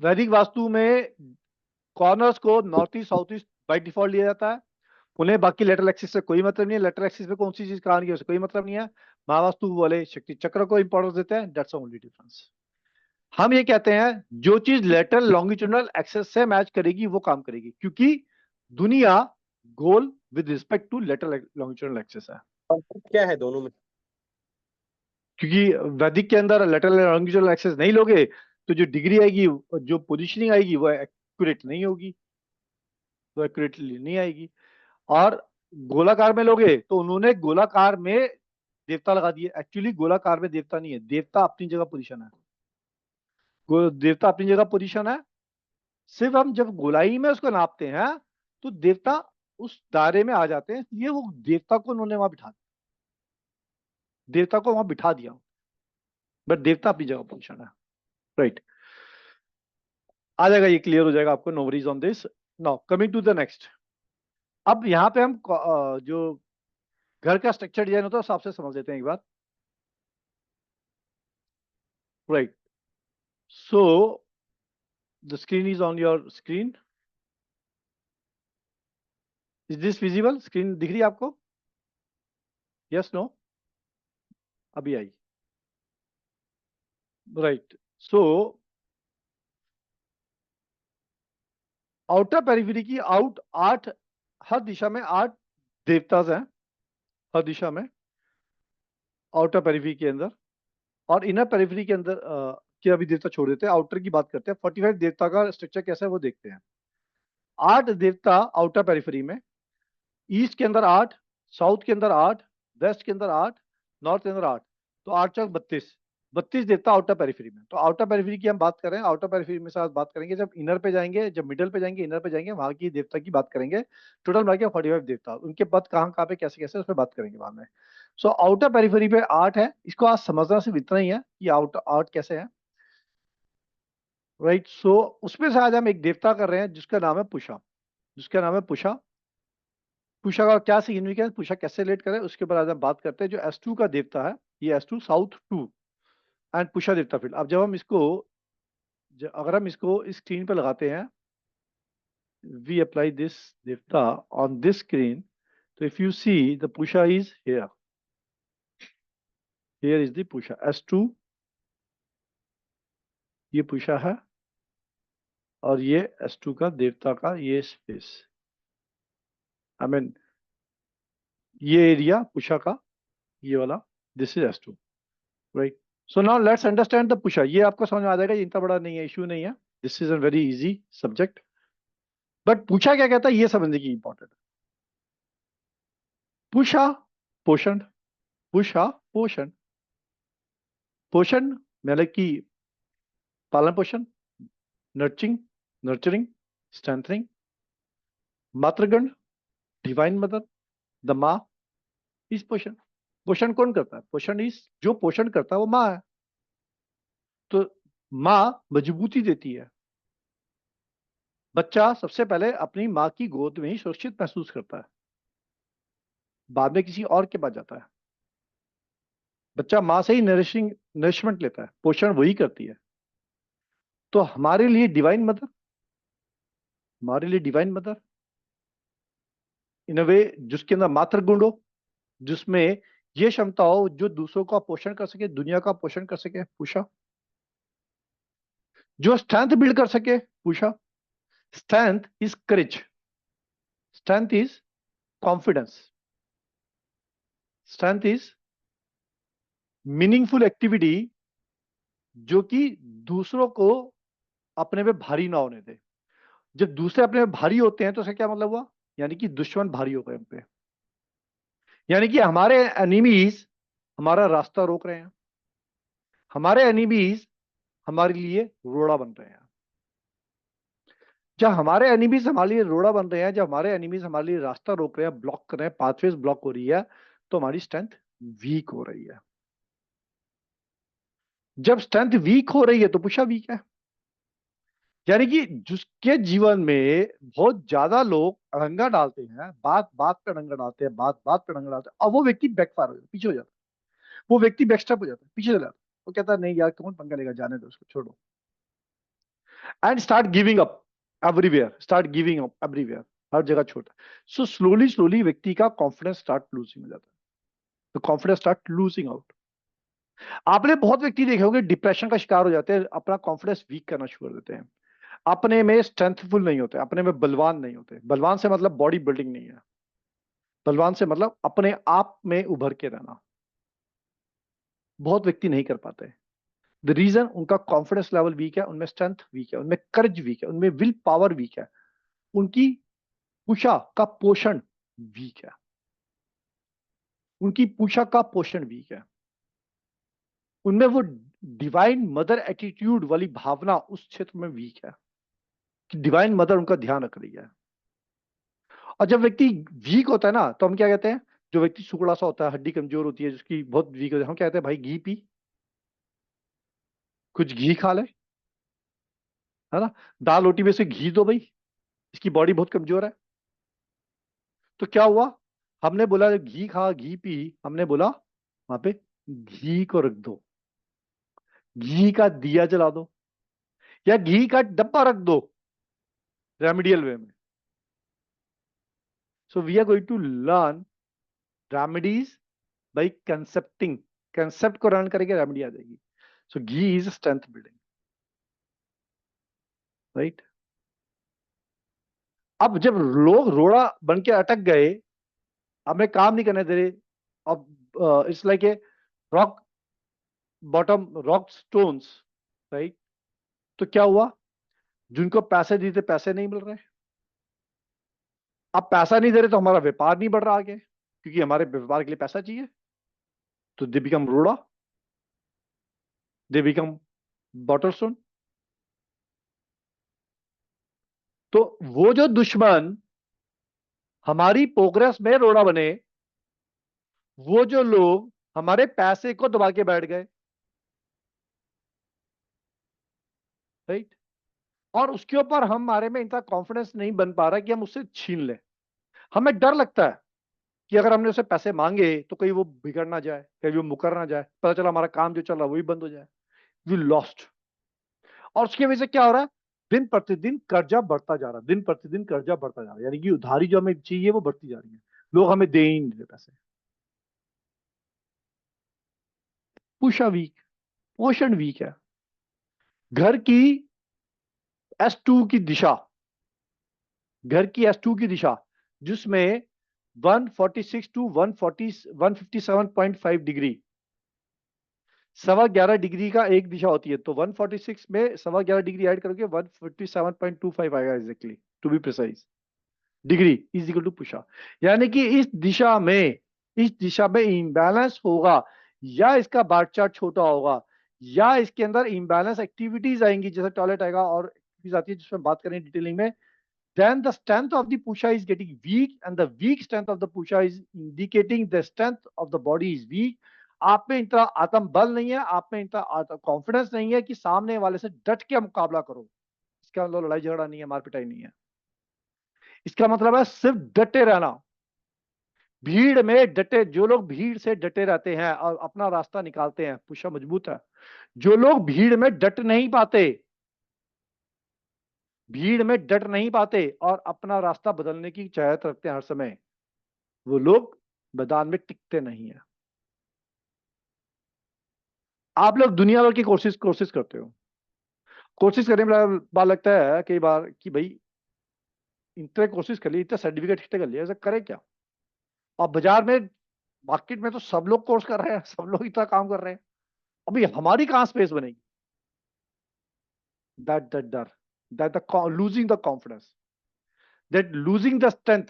वैदिक वास्तु में कॉर्नर्स को north east south east by default लिया जाता है। उन्हें बाकी लेटरल एक्सिस से कोई मतलब नहीं है। लेटरल एक्सिस पे कौन सी चीज कहां की उससे कोई मतलब नहीं है। महावास्तु वाले शक्ति चक्र को इंपॉर्टेंस देते हैं। That's only difference. हम ये कहते हैं जो चीज लेटरल लॉन्गिट्यूडनल एक्सेस से मैच करेगी वो काम करेगी, क्योंकि दुनिया गोल with respect to lateral longitudinal axis है। क्या है दोनों में? क्योंकि वैदिक के अंदर लेटरल लॉन्गिट्यूडनल एक्सेस नहीं लोगे तो जो डिग्री आएगी, जो पोजीशनिंग आएगी वो एक्यूरेट नहीं होगी, वो एक्यूरेटली नहीं आएगी। और गोलाकार में लोगे तो उन्होंने गोलाकार में देवता लगा दिए। एक्चुअली गोलाकार में देवता नहीं है, देवता अपनी जगह पोजीशन है। देवता अपनी जगह पोजीशन है। सिर्फ हम जब गोलाई में उसको नापते हैं तो देवता उस दायरे में आ जाते हैं, ये वो देवता को उन्होंने वहां बिठा दिया, देवता को वहां बिठा दिया, बट देवता अपनी जगह पोजीशन है, राइट। आ जाएगा, ये क्लियर हो जाएगा आपको। No worries on this. Now coming to the next. अब यहाँ पे हम जो घर का स्ट्रक्चर डिजाइन होता है उस आपसे समझ लेते हैं एक बार, right. So the screen is on your screen. Is this visible? Screen दिख रही है आपको? Yes no? अभी आई, राइट। सो आउटर पेरिफेरी की आउट 8 हर दिशा में 8 देवताज हैं, हर दिशा में, आउटर पेरिफेरी के अंदर। और इनर पेरिफेरी के अंदर के अभी देवता छोड़ देते हैं, आउटर की बात करते हैं। 45 देवता का स्ट्रक्चर कैसा है वो देखते हैं। 8 देवता आउटर पेरिफेरी में, ईस्ट के अंदर 8, साउथ के अंदर 8, वेस्ट के अंदर 8, नॉर्थ के अंदर 8, तो 8 चौक 32 देवता आउटर पेरिफेरी में। तो आउटर पेरिफेरी की हम बात करें, आउटर पेरिफेरी में से आज बात करेंगे। जब इनर पे जाएंगे, जब मिडल पे जाएंगे, इनर पे जाएंगे, वहां की देवता की बात करेंगे। टोटल मिला के 45 देवता, उनके पद कहाँ कहाँ पे कैसे कैसे, उस पर बात करेंगे बाद में। सो आउटर पेरिफेरी पे 8 है, इसको आज समझना सिर्फ इतना ही है कि आउटर 8 कैसे है, राइट। सो उसमें से आज हम एक देवता कर रहे हैं जिसका नाम है पुषा, जिसका नाम है पुषा। पुषा का क्या सिग्निफिकेंस, पुषा कैसे रिलेट करें, उसके ऊपर आज हम बात करते हैं। जो S2 का देवता है, ये S2 साउथ 2 एंड पुषा देवता फील्ड। अब जब हम इसको अगर हम इसको इस स्क्रीन पे लगाते हैं, वी अप्लाई दिस देवता ऑन दिस स्क्रीन, तो if you see the Pusha is here, here is the Pusha S2, ये पुषा है, और ये S2 का देवता का ये स्पेस, आई मीन ये एरिया पुषा का, ये वाला, this is S2, right. So now let's understand the Pusha. ये आपको समझ में आ जाएगा, ये इतना बड़ा नहीं है, इश्यू नहीं है, this is a very easy subject. But Pusha क्या कहता है ये समझने की इंपॉर्टेंट। पुषा पोषण, पुषा पोषण, पोषण मतलब कि पालन पोषण, नर्चिंग, नर्चरिंग, स्ट्रेंथनिंग। मातृगण, डिवाइन मदर, द माँ इज पोषण। पोषण कौन करता है, पोषण इज, जो पोषण करता है वो माँ है। तो माँ मजबूती देती है। बच्चा सबसे पहले अपनी माँ की गोद में ही सुरक्षित महसूस करता है, बाद में किसी और के पास जाता है। बच्चा माँ से ही नरिशमेंट लेता है, पोषण वही करती है। तो हमारे लिए डिवाइन मदर, हमारे लिए डिवाइन मदर इन अ वे जिसके अंदर मातृ गुण हो, जिसमें ये क्षमता हो जो दूसरों का पोषण कर सके, दुनिया का पोषण कर सके, पूषा। जो स्ट्रेंथ बिल्ड कर सके, Pusha. Strength is courage, strength is confidence, strength is meaningful activity जो कि दूसरों को अपने पे भारी ना होने दे। जब दूसरे अपने पे भारी होते हैं तो उसका क्या मतलब हुआ, यानी कि दुश्मन भारी हो गए हम पे, यानी कि हमारे एनिमीज हमारा रास्ता रोक रहे हैं, हमारे एनिमीज हमारे लिए रोड़ा बन रहे हैं। जब हमारे एनिमीज हमारे लिए रोड़ा बन रहे हैं, जब हमारे एनिमीज हमारे लिए रास्ता रोक रहे हैं, ब्लॉक कर रहे हैं, पाथवेज ब्लॉक हो रही है, तो हमारी स्ट्रेंथ वीक हो रही है। जब स्ट्रेंथ वीक हो रही है तो पुषा वीक है, यानी कि जिसके जीवन में बहुत ज्यादा लोग अड़ंगा डालते हैं, बात बात पे अड़ंगा डालते हैं, बात बात पे अड़ंगा डालते हैं, और वो व्यक्ति बैकफायर हो जाता है, पीछे हो जाता है, वो व्यक्ति बैकस्टेप हो जाता है, पीछे चला जाता है। वो कहता है नहीं यार कौन पंगा लेगा, जाने दो उसको, छोड़ो, and start giving up everywhere, start giving up everywhere, हर जगह छोटा। सो स्लोली स्लोली व्यक्ति का कॉन्फिडेंस स्टार्ट लूजिंग हो जाता है, तो कॉन्फिडेंस स्टार्ट लूजिंग आउट। आपने बहुत व्यक्ति देखे होंगे डिप्रेशन का शिकार हो जाते हैं, अपना कॉन्फिडेंस वीक करना शुरू कर देते हैं, अपने में स्ट्रेंथफुल नहीं होते, अपने में बलवान नहीं होते। बलवान से मतलब बॉडी बिल्डिंग नहीं है, बलवान से मतलब अपने आप में उभर के रहना। बहुत व्यक्ति नहीं कर पाते। द रीजन उनका कॉन्फिडेंस लेवल वीक है, उनमें स्ट्रेंथ वीक है, उनमें करेज वीक है, उनमें विल पावर वीक है, उनकी पुषा का पोषण वीक है, उनकी पुषा का पोषण वीक है, उनमें वो डिवाइन मदर एटीट्यूड वाली भावना उस क्षेत्र में वीक है कि डिवाइन मदर उनका ध्यान रख रही है। और जब व्यक्ति वीक होता है ना, तो हम क्या कहते हैं, जो व्यक्ति सुकड़ा सा होता है, हड्डी कमजोर होती है, जिसकी बहुत वीक होती है, हम क्या कहते हैं, भाई घी पी, कुछ घी खा ले, है ना, दाल रोटी में से घी दो भाई, इसकी बॉडी बहुत कमजोर है। तो क्या हुआ, हमने बोला घी खा, घी पी, हमने बोला वहां पे घी को रख दो, घी का दिया जला दो, या घी का डब्बा रख दो, रेमेडियल वे में। So we are going to learn remedies by concepting, concept को रन करेंगे रेमेडी आ जाएगी। So ghee is strength building, right. अब जब लोग रोड़ा बन के अटक गए, हमें काम नहीं करने दे रहे, अब it's like a rock bottom, rock stones, right? तो क्या हुआ? जिनको पैसे दिए थे पैसे नहीं मिल रहे, अब पैसा नहीं दे रहे तो हमारा व्यापार नहीं बढ़ रहा आगे, क्योंकि हमारे व्यापार के लिए पैसा चाहिए। तो दे बिकम रोड़ा, दे बिकम बॉटल स्टोन। तो वो जो दुश्मन हमारी प्रोग्रेस में रोड़ा बने, वो जो लोग हमारे पैसे को दबा के बैठ गए, राइट? और उसके ऊपर हमारे में इतना कॉन्फिडेंस नहीं बन पा रहा कि हम उससे छीन लें। हमें डर लगता है कि अगर हमने उसे पैसे मांगे तो कहीं वो बिगड़ ना जाए, कहीं वो मुकर ना जाए, पता चला हमारा काम जो चल रहा है वही बंद हो जाए, वी लॉस्ट। और उसकी वजह से क्या हो रहा है? दिन प्रतिदिन कर्जा बढ़ता जा रहा है, दिन प्रतिदिन कर्जा बढ़ता जा रहा है, यानी कि उधारी जो हमें चाहिए वो बढ़ती जा रही है, लोग हमें दे ही नहीं रहे पैसे। पुशा वीक, पोषण वीक है। घर की S2 की दिशा, घर की S2 की दिशा जिसमें 146 टू 140 157.5 डिग्री, 11.25 डिग्री का एक दिशा होती है, तो 146 में 11.25 डिग्री ऐड करोगे 157.25 आएगा exactly, to be precise. Degree is equal to Pusha. यानी कि इस दिशा में इम्बैलेंस होगा, या इसका बार चार्ट छोटा होगा, या इसके अंदर इम्बैलेंस एक्टिविटीज आएंगी, जैसे टॉयलेट आएगा और एक्टिविटीज आती है जिसमें बात करें डिटेलिंग में। Then the strength of the pusha is getting weak, and the weak strength of the pusha is indicating the strength of the body is weak. आप में इतना आत्म बल नहीं है, आप में इतना कॉन्फिडेंस नहीं है कि सामने वाले से डट के मुकाबला करो। इसका मतलब लड़ाई झगड़ा नहीं है, मारपिटाई नहीं है, इसका मतलब है सिर्फ डटे रहना। भीड़ में डटे, जो लोग भीड़ से डटे रहते हैं और अपना रास्ता निकालते हैं, पुशा मजबूत है। जो लोग भीड़ में डट नहीं पाते, भीड़ में डट नहीं पाते और अपना रास्ता बदलने की चाहत रखते हैं हर समय, वो लोग मैदान में टिकते नहीं है। आप लोग दुनिया भर की कोशिश कोशिश करते हो, कोशिश करने में बार लगता है कई बार कि भाई इतने कोशिश कर ली, इतना सर्टिफिकेट इकट्ठे कर लिया, ऐसा करे क्या? और बाजार में, मार्केट में तो सब लोग कोर्स कर रहे हैं, सब लोग इतना काम कर रहे हैं, अभी हमारी कहां स्पेस बनेगी? दैट डर, that the losing the confidence, that losing the strength,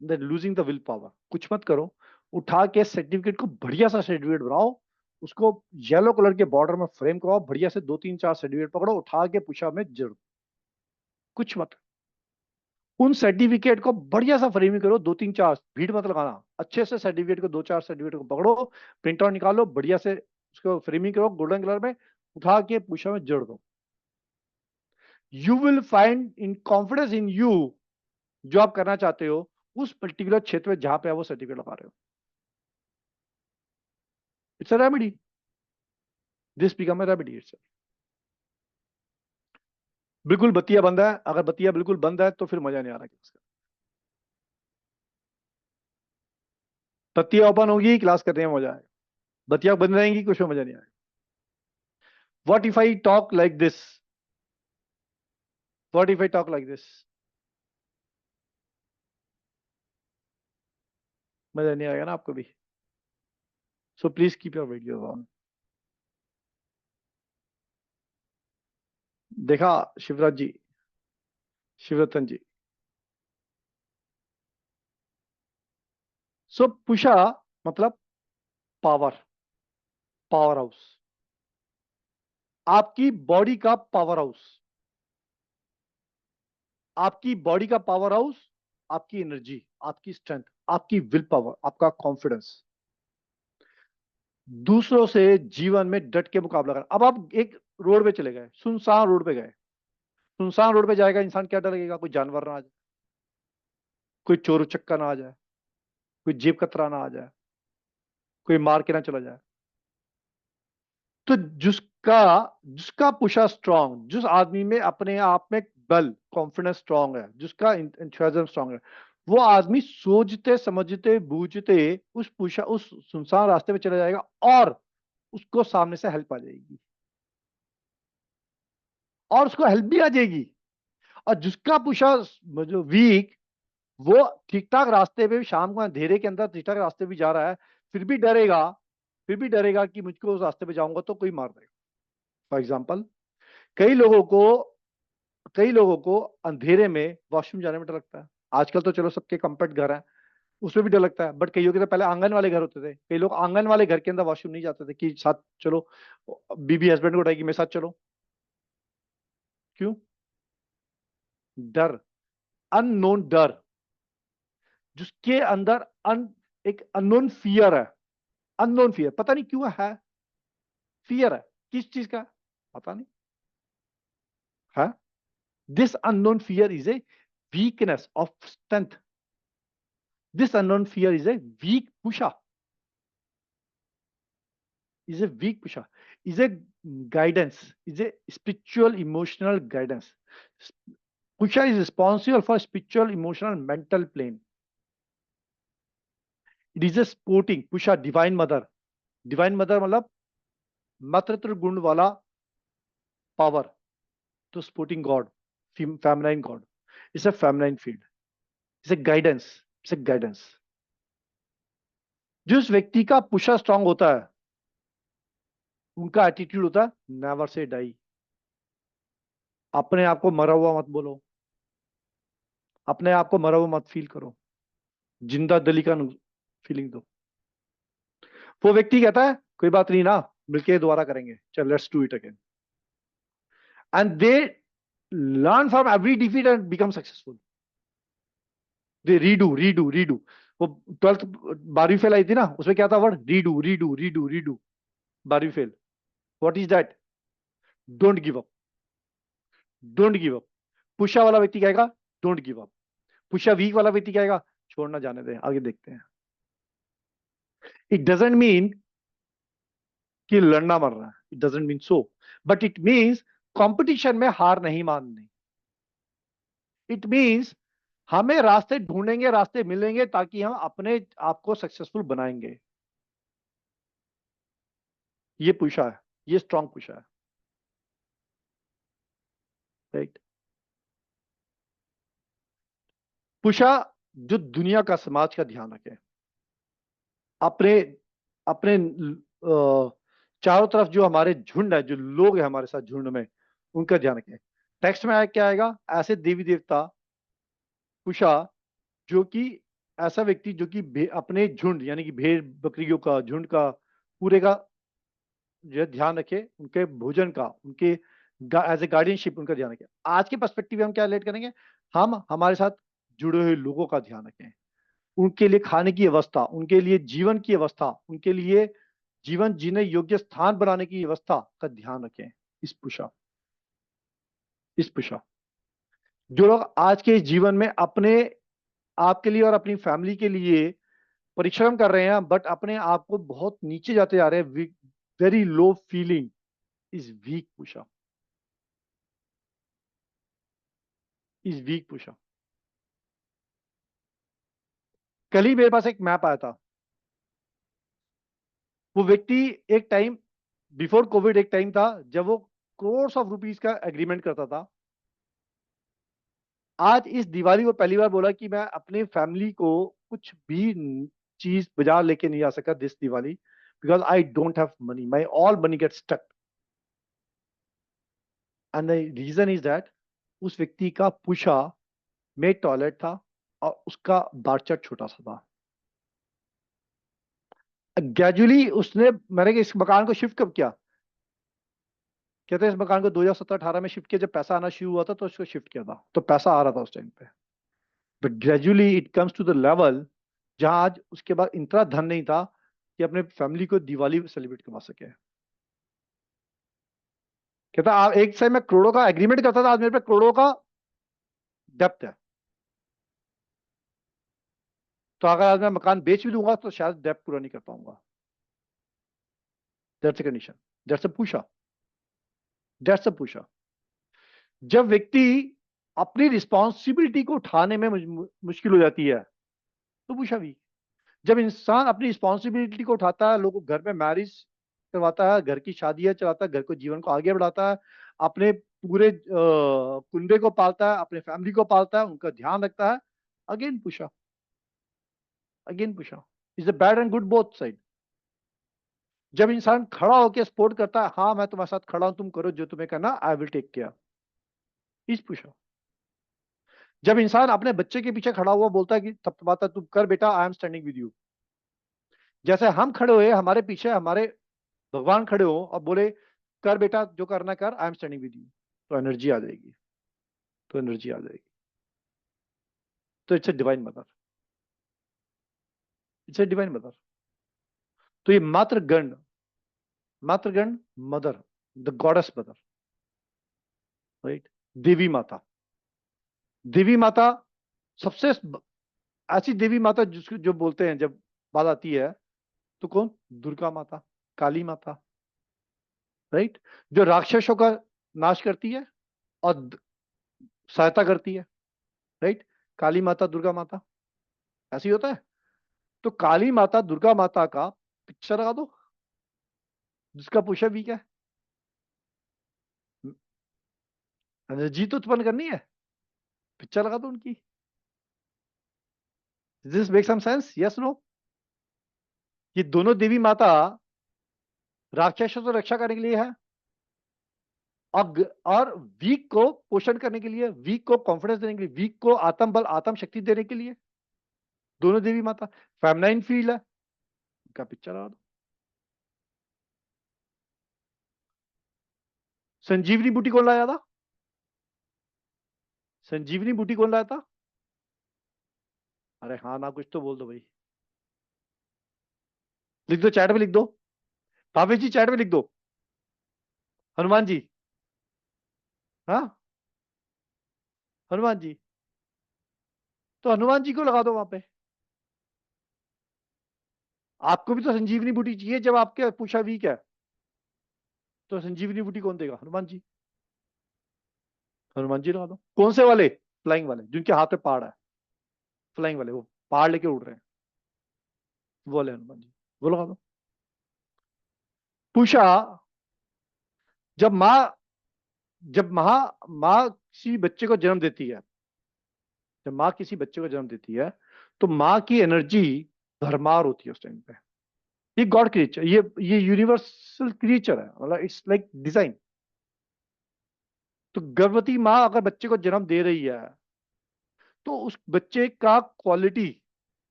that losing the will power. कुछ मत करो, उठा के सर्टिफिकेट को बढ़िया सा सर्टिफिकेट बनाओ, उसको येलो कलर के बॉर्डर में फ्रेम कराओ, बढ़िया से 2 3 4 सर्टिफिकेट पकड़ो, उठा के पुशअप में जड़, कुछ मत। उन सर्टिफिकेट को बढ़िया सा फ्रेमिंग करो, 2 3 4, भीड़ मत लगाना, अच्छे से सर्टिफिकेट को 2 4 सर्टिफिकेट को पकड़ो, प्रिंट आउट निकालो, बढ़िया से उसको फ्रेमिंग करो गोल्डन कलर में, उठा के पुशअप में जड़ दो। You will find in confidence in you, जो आप करना चाहते हो उस पर्टिकुलर क्षेत्र में जहां पे आप वो सर्टिफिकेट लगा रहे हो। It's a remedy, this become a remedy itself. बिल्कुल बत्तियां बंद है, अगर बत्तियां बिल्कुल बंद है तो फिर मजा नहीं आ रहा क्लास का। बत्तियां ओपन होगी क्लास करने में मजा आएगा, बत्तियां बंद रहेंगी कुछ में मजा नहीं आएगा। What if I talk like this, what if I talk like this, मजा नहीं आएगा ना आपको भी। So please keep your video on. देखा शिवराज जी, शिवरतन जी। सो पुषा मतलब पावर, पावर हाउस, आपकी बॉडी का पावर हाउस, आपकी बॉडी का पावर हाउस, आपकी एनर्जी, आपकी स्ट्रेंथ, आपकी विल पावर, आपका कॉन्फिडेंस, दूसरों से जीवन में डट के मुकाबला कर। अब आप एक रोड पे चले गए, सुनसान रोड पे गए, सुनसान रोड पे जाएगा इंसान, क्या डर लगेगा? कोई जानवर ना आ जाए, कोई चोर उचक्का ना आ जाए, कोई जेब कतरा ना आ जाए, कोई मार के ना चला जाए। तो जिसका जिसका पुशा स्ट्रांग, जिस आदमी में अपने आप में बल, कॉन्फिडेंस स्ट्रांग है, जिसका एंथुसियाज्म स्ट्रांग है, वो आदमी सोचते समझते बूझते उस सुनसान रास्ते पे चला जाएगा और उसको सामने से हेल्प आ जाएगी, और उसको हेल्प भी आ जाएगी, और जिसका पुशा जो वीक, वो ठीक ठाक रास्ते पे भी, शाम को अंधेरे के अंदर ठीक ठाक रास्ते भी जा रहा है, फिर भी डरेगा कि मुझको उस रास्ते पे जाऊंगा तो कोई मार देगा। फॉर एग्जाम्पल, कई लोगों को अंधेरे में वॉशरूम जाने में डर लगता है। आजकल तो चलो सबके कंफर्ट घर है, उसमें भी डर लगता है, बट कईयों के तो पहले आंगन वाले घर होते थे। कई लोग आंगन वाले घर के अंदर वॉशरूम नहीं जाते थे कि साथ चलो, बीबी हस्बैंड को उठाएगी मेरे साथ चलो। क्यों? डर, अननोन डर, जिसके अंदर एक अननोन फियर है। अननोन फियर, पता नहीं क्यों है, फियर है किस चीज का पता नहीं है। This unknown fear is a weakness of strength. This unknown fear is a weak Pusha, is a weak pusha, is a guidance, is a spiritual emotional guidance. Pusha is responsible for spiritual emotional mental plane. It is a supporting pusha, divine mother मतलब मातृत्व गुण वाला power, तो supporting god, feminine god. It's a feminine field. It's a guidance. It's a guidance. जिस व्यक्ति का पुशा strong होता है, उनका एटीट्यूड होता है नेवर से डाई। अपने आप को मरा हुआ मत बोलो, अपने आप को मरा हुआ मत फील करो, जिंदा दिली का फीलिंग दो। वो व्यक्ति कहता है कोई बात नहीं ना, मिलके दोबारा करेंगे, चल let's do it again, and they learn from every defeat and become successful. They redo. वो 12वीं फेल आई थी ना, उसमें क्या था वर्ड? रीडू। 12वीं fail, what is that? Don't give up. Pusha वाला व्यक्ति कहेगा don't give up. Pusha weak वाला व्यक्ति कहेगा छोड़ना, जाने दे, आगे देखते हैं। इट डजंट मीन कि लड़ना मरना है, it doesn't mean so, but it means competition में हार नहीं माननी। इट मीन्स हमें रास्ते ढूंढेंगे, रास्ते मिलेंगे, ताकि हम अपने आप को सक्सेसफुल बनाएंगे। ये पुशा है, ये स्ट्रॉन्ग पुशा है, राइट। पुशा जो दुनिया का, समाज का ध्यान रखे, अपने अपने चारों तरफ जो हमारे झुंड है, जो लोग हैं हमारे साथ झुंड में, उनका ध्यान रखें। टेक्स्ट में क्या आएगा? ऐसे देवी देवता पुशा, जो कि ऐसा व्यक्ति जो कि अपने झुंड यानी कि भेड़ बकरियों का झुंड का पूरे का जो ध्यान रखे, उनके भोजन का, उनके एज ए गार्डियनशिप उनका ध्यान रखें। आज के पर्सपेक्टिव में हम क्या रिलेट करेंगे? हम हमारे साथ जुड़े हुए लोगों का ध्यान रखें, उनके लिए खाने की व्यवस्था, उनके लिए जीवन की व्यवस्था, उनके लिए जीवन जीने योग्य स्थान बनाने की व्यवस्था का ध्यान रखें। इस पुशा जो लोग आज के जीवन में अपने आप के लिए और अपनी फैमिली के लिए परिश्रम कर रहे हैं, बट अपने आप को बहुत नीचे जाते जा रहे हैं, very low feeling, is weak Pusha. कल ही मेरे पास एक मैप आया था। वो व्यक्ति एक टाइम बिफोर कोविड, एक टाइम था जब वो करोड़ ऑफ रुपीस का एग्रीमेंट करता था। आज इस दिवाली को पहली बार बोला कि मैं अपनी फैमिली को कुछ भी चीज बाजार लेके नहीं आ सका this Diwali, because I don't have money, my all money get stuck. And the reason is that उस व्यक्ति का पुशा में टॉयलेट था और उसका बारचट छोटा सा था। ग्रेजुअली मैंने इस मकान को शिफ्ट कब किया? कहते हैं इस मकान को 2017-18 में शिफ्ट किया, जब पैसा आना शुरू हुआ था तो उसको शिफ्ट किया था, तो पैसा आ रहा था उस टाइम पे। But gradually it comes to the level जहां आज उसके बाद इतना धन नहीं था कि अपने फैमिली को दिवाली सेलिब्रेट करवा सके। कहता आप एक समय मैं करोड़ों का एग्रीमेंट करता था, आज मेरे पे करोड़ों का डेप्थ है। तो अगर आज मैं मकान बेच भी दूंगा तो शायद डेप्थ पूरा नहीं कर पाऊंगा। That's a condition, that's a Pusha. जब व्यक्ति अपनी रिस्पॉन्सिबिलिटी को उठाने में मुश्किल हो जाती है तो पुशा भी। जब इंसान अपनी रिस्पॉन्सिबिलिटी को उठाता है, लोगों को घर में मैरिज करवाता है, घर की शादियां चलाता है, घर को जीवन को आगे बढ़ाता है, अपने पूरे कुंबे को पालता है, अपने फैमिली को पालता है, उनका ध्यान रखता है। Again Pusha is a bad and good both side. जब इंसान खड़ा होकर सपोर्ट करता है, हाँ मैं तुम्हारे साथ खड़ा हूं, तुम करो जो तुम्हें करना, I will take care, is Pusha. जब इंसान अपने बच्चे के पीछे खड़ा हुआ बोलता है कि थपथपाता, तुम कर बेटा, आई एम स्टैंडिंग विद यू। जैसे हम खड़े हुए, हमारे पीछे हमारे भगवान खड़े हो और बोले कर बेटा जो करना कर, I am standing with you, तो एनर्जी आ जाएगी, तो इट्स ए डिवाइन मदर, तो ये मातृगण mother, the goddess mother, right. देवी माता सबसे ऐसी देवी माता जिसको जो बोलते हैं, जब बात आती है तो कौन? दुर्गा माता, काली माता, राइट, जो राक्षसों का नाश करती है और सहायता करती है, राइट। काली माता, दुर्गा माता, ऐसे ही होता है। तो काली माता, दुर्गा माता का पिक्चर लगा दो, जिसका पुष्य वीक है, एनर्जी तो उत्पन्न करनी है, पिक्चर लगा दो उनकी। This make some sense? Yes, no? ये दोनों देवी माता राक्षसों से रक्षा करने के लिए है, और वीक को पोषण करने के लिए, वीक को कॉन्फिडेंस देने के लिए, वीक को आत्मबल, आत्म शक्ति देने के लिए। दोनों देवी माता फेमिनाइन फील्ड है, उनका पिक्चर लगा दो। संजीवनी बूटी कौन लाया था? संजीवनी बूटी कौन लाया था? अरे हाँ ना, कुछ तो बोल दो भाई, लिख दो, चैट में लिख दो, भावेश जी चैट में लिख दो, हनुमान जी। हाँ, हनुमान जी, तो हनुमान जी को लगा दो वहां पे। आपको भी तो संजीवनी बूटी चाहिए जब आपके पूछा वीक है, तो संजीवनी बूटी कौन देगा? हनुमान जी। हनुमान जी लगा दो। कौन से वाले? फ्लाइंग वाले, जिनके हाथ पे पहाड़ है, फ्लाइंग वाले, वो पहाड़ लेके उड़ रहे हैं, वो वाले हनुमान जी, वो लगा दो। पूछा, जब माँ जब माँ किसी बच्चे को जन्म देती है, जब माँ किसी बच्चे को जन्म देती है, तो माँ की एनर्जी भरमार होती है उस टाइम पे। ये गॉड क्रिएचर, ये यूनिवर्सल क्रिएचर है, मतलब इट्स लाइक डिजाइन। तो गर्भवती माँ अगर बच्चे को जन्म दे रही है, तो उस बच्चे का क्वालिटी,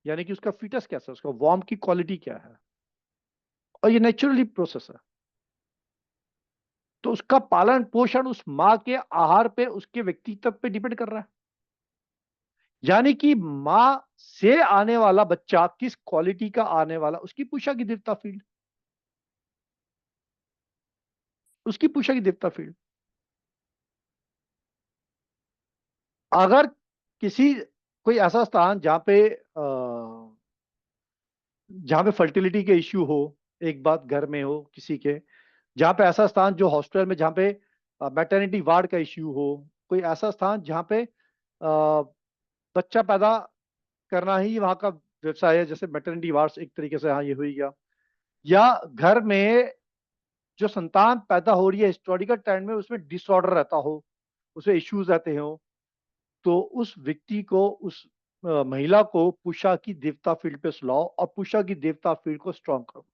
यानी कि उसका फीटस कैसा है, उसका वार्म की क्वालिटी क्या है, और ये नेचुरली प्रोसेस है। तो उसका पालन पोषण उस माँ के आहार पे, उसके व्यक्तित्व पे डिपेंड कर रहा है। यानी कि माँ से आने वाला बच्चा किस क्वालिटी का आने वाला, उसकी पूछा की देवता फील्ड, उसकी पूछा की देवता फील्ड। अगर किसी कोई ऐसा स्थान जहां पे फर्टिलिटी के इश्यू हो, एक बात घर में हो किसी के, जहां पे ऐसा स्थान जो हॉस्पिटल में, जहां पे मैटरनिटी वार्ड का इश्यू हो, कोई ऐसा स्थान जहां पे बच्चा पैदा करना ही वहां का व्यवसाय है, जैसे मैटरनिटी वार्ड एक तरीके से, हाँ ये हो ही गया, या घर में जो संतान पैदा हो रही है हिस्टोरिकल टाइम में, उसमें डिसऑर्डर रहता हो, उसमें इश्यूज रहते हो, तो उस व्यक्ति को, उस महिला को पुषा की देवता फील्ड पे सुलाओ और पुषा की देवता फील्ड को स्ट्रॉन्ग करो।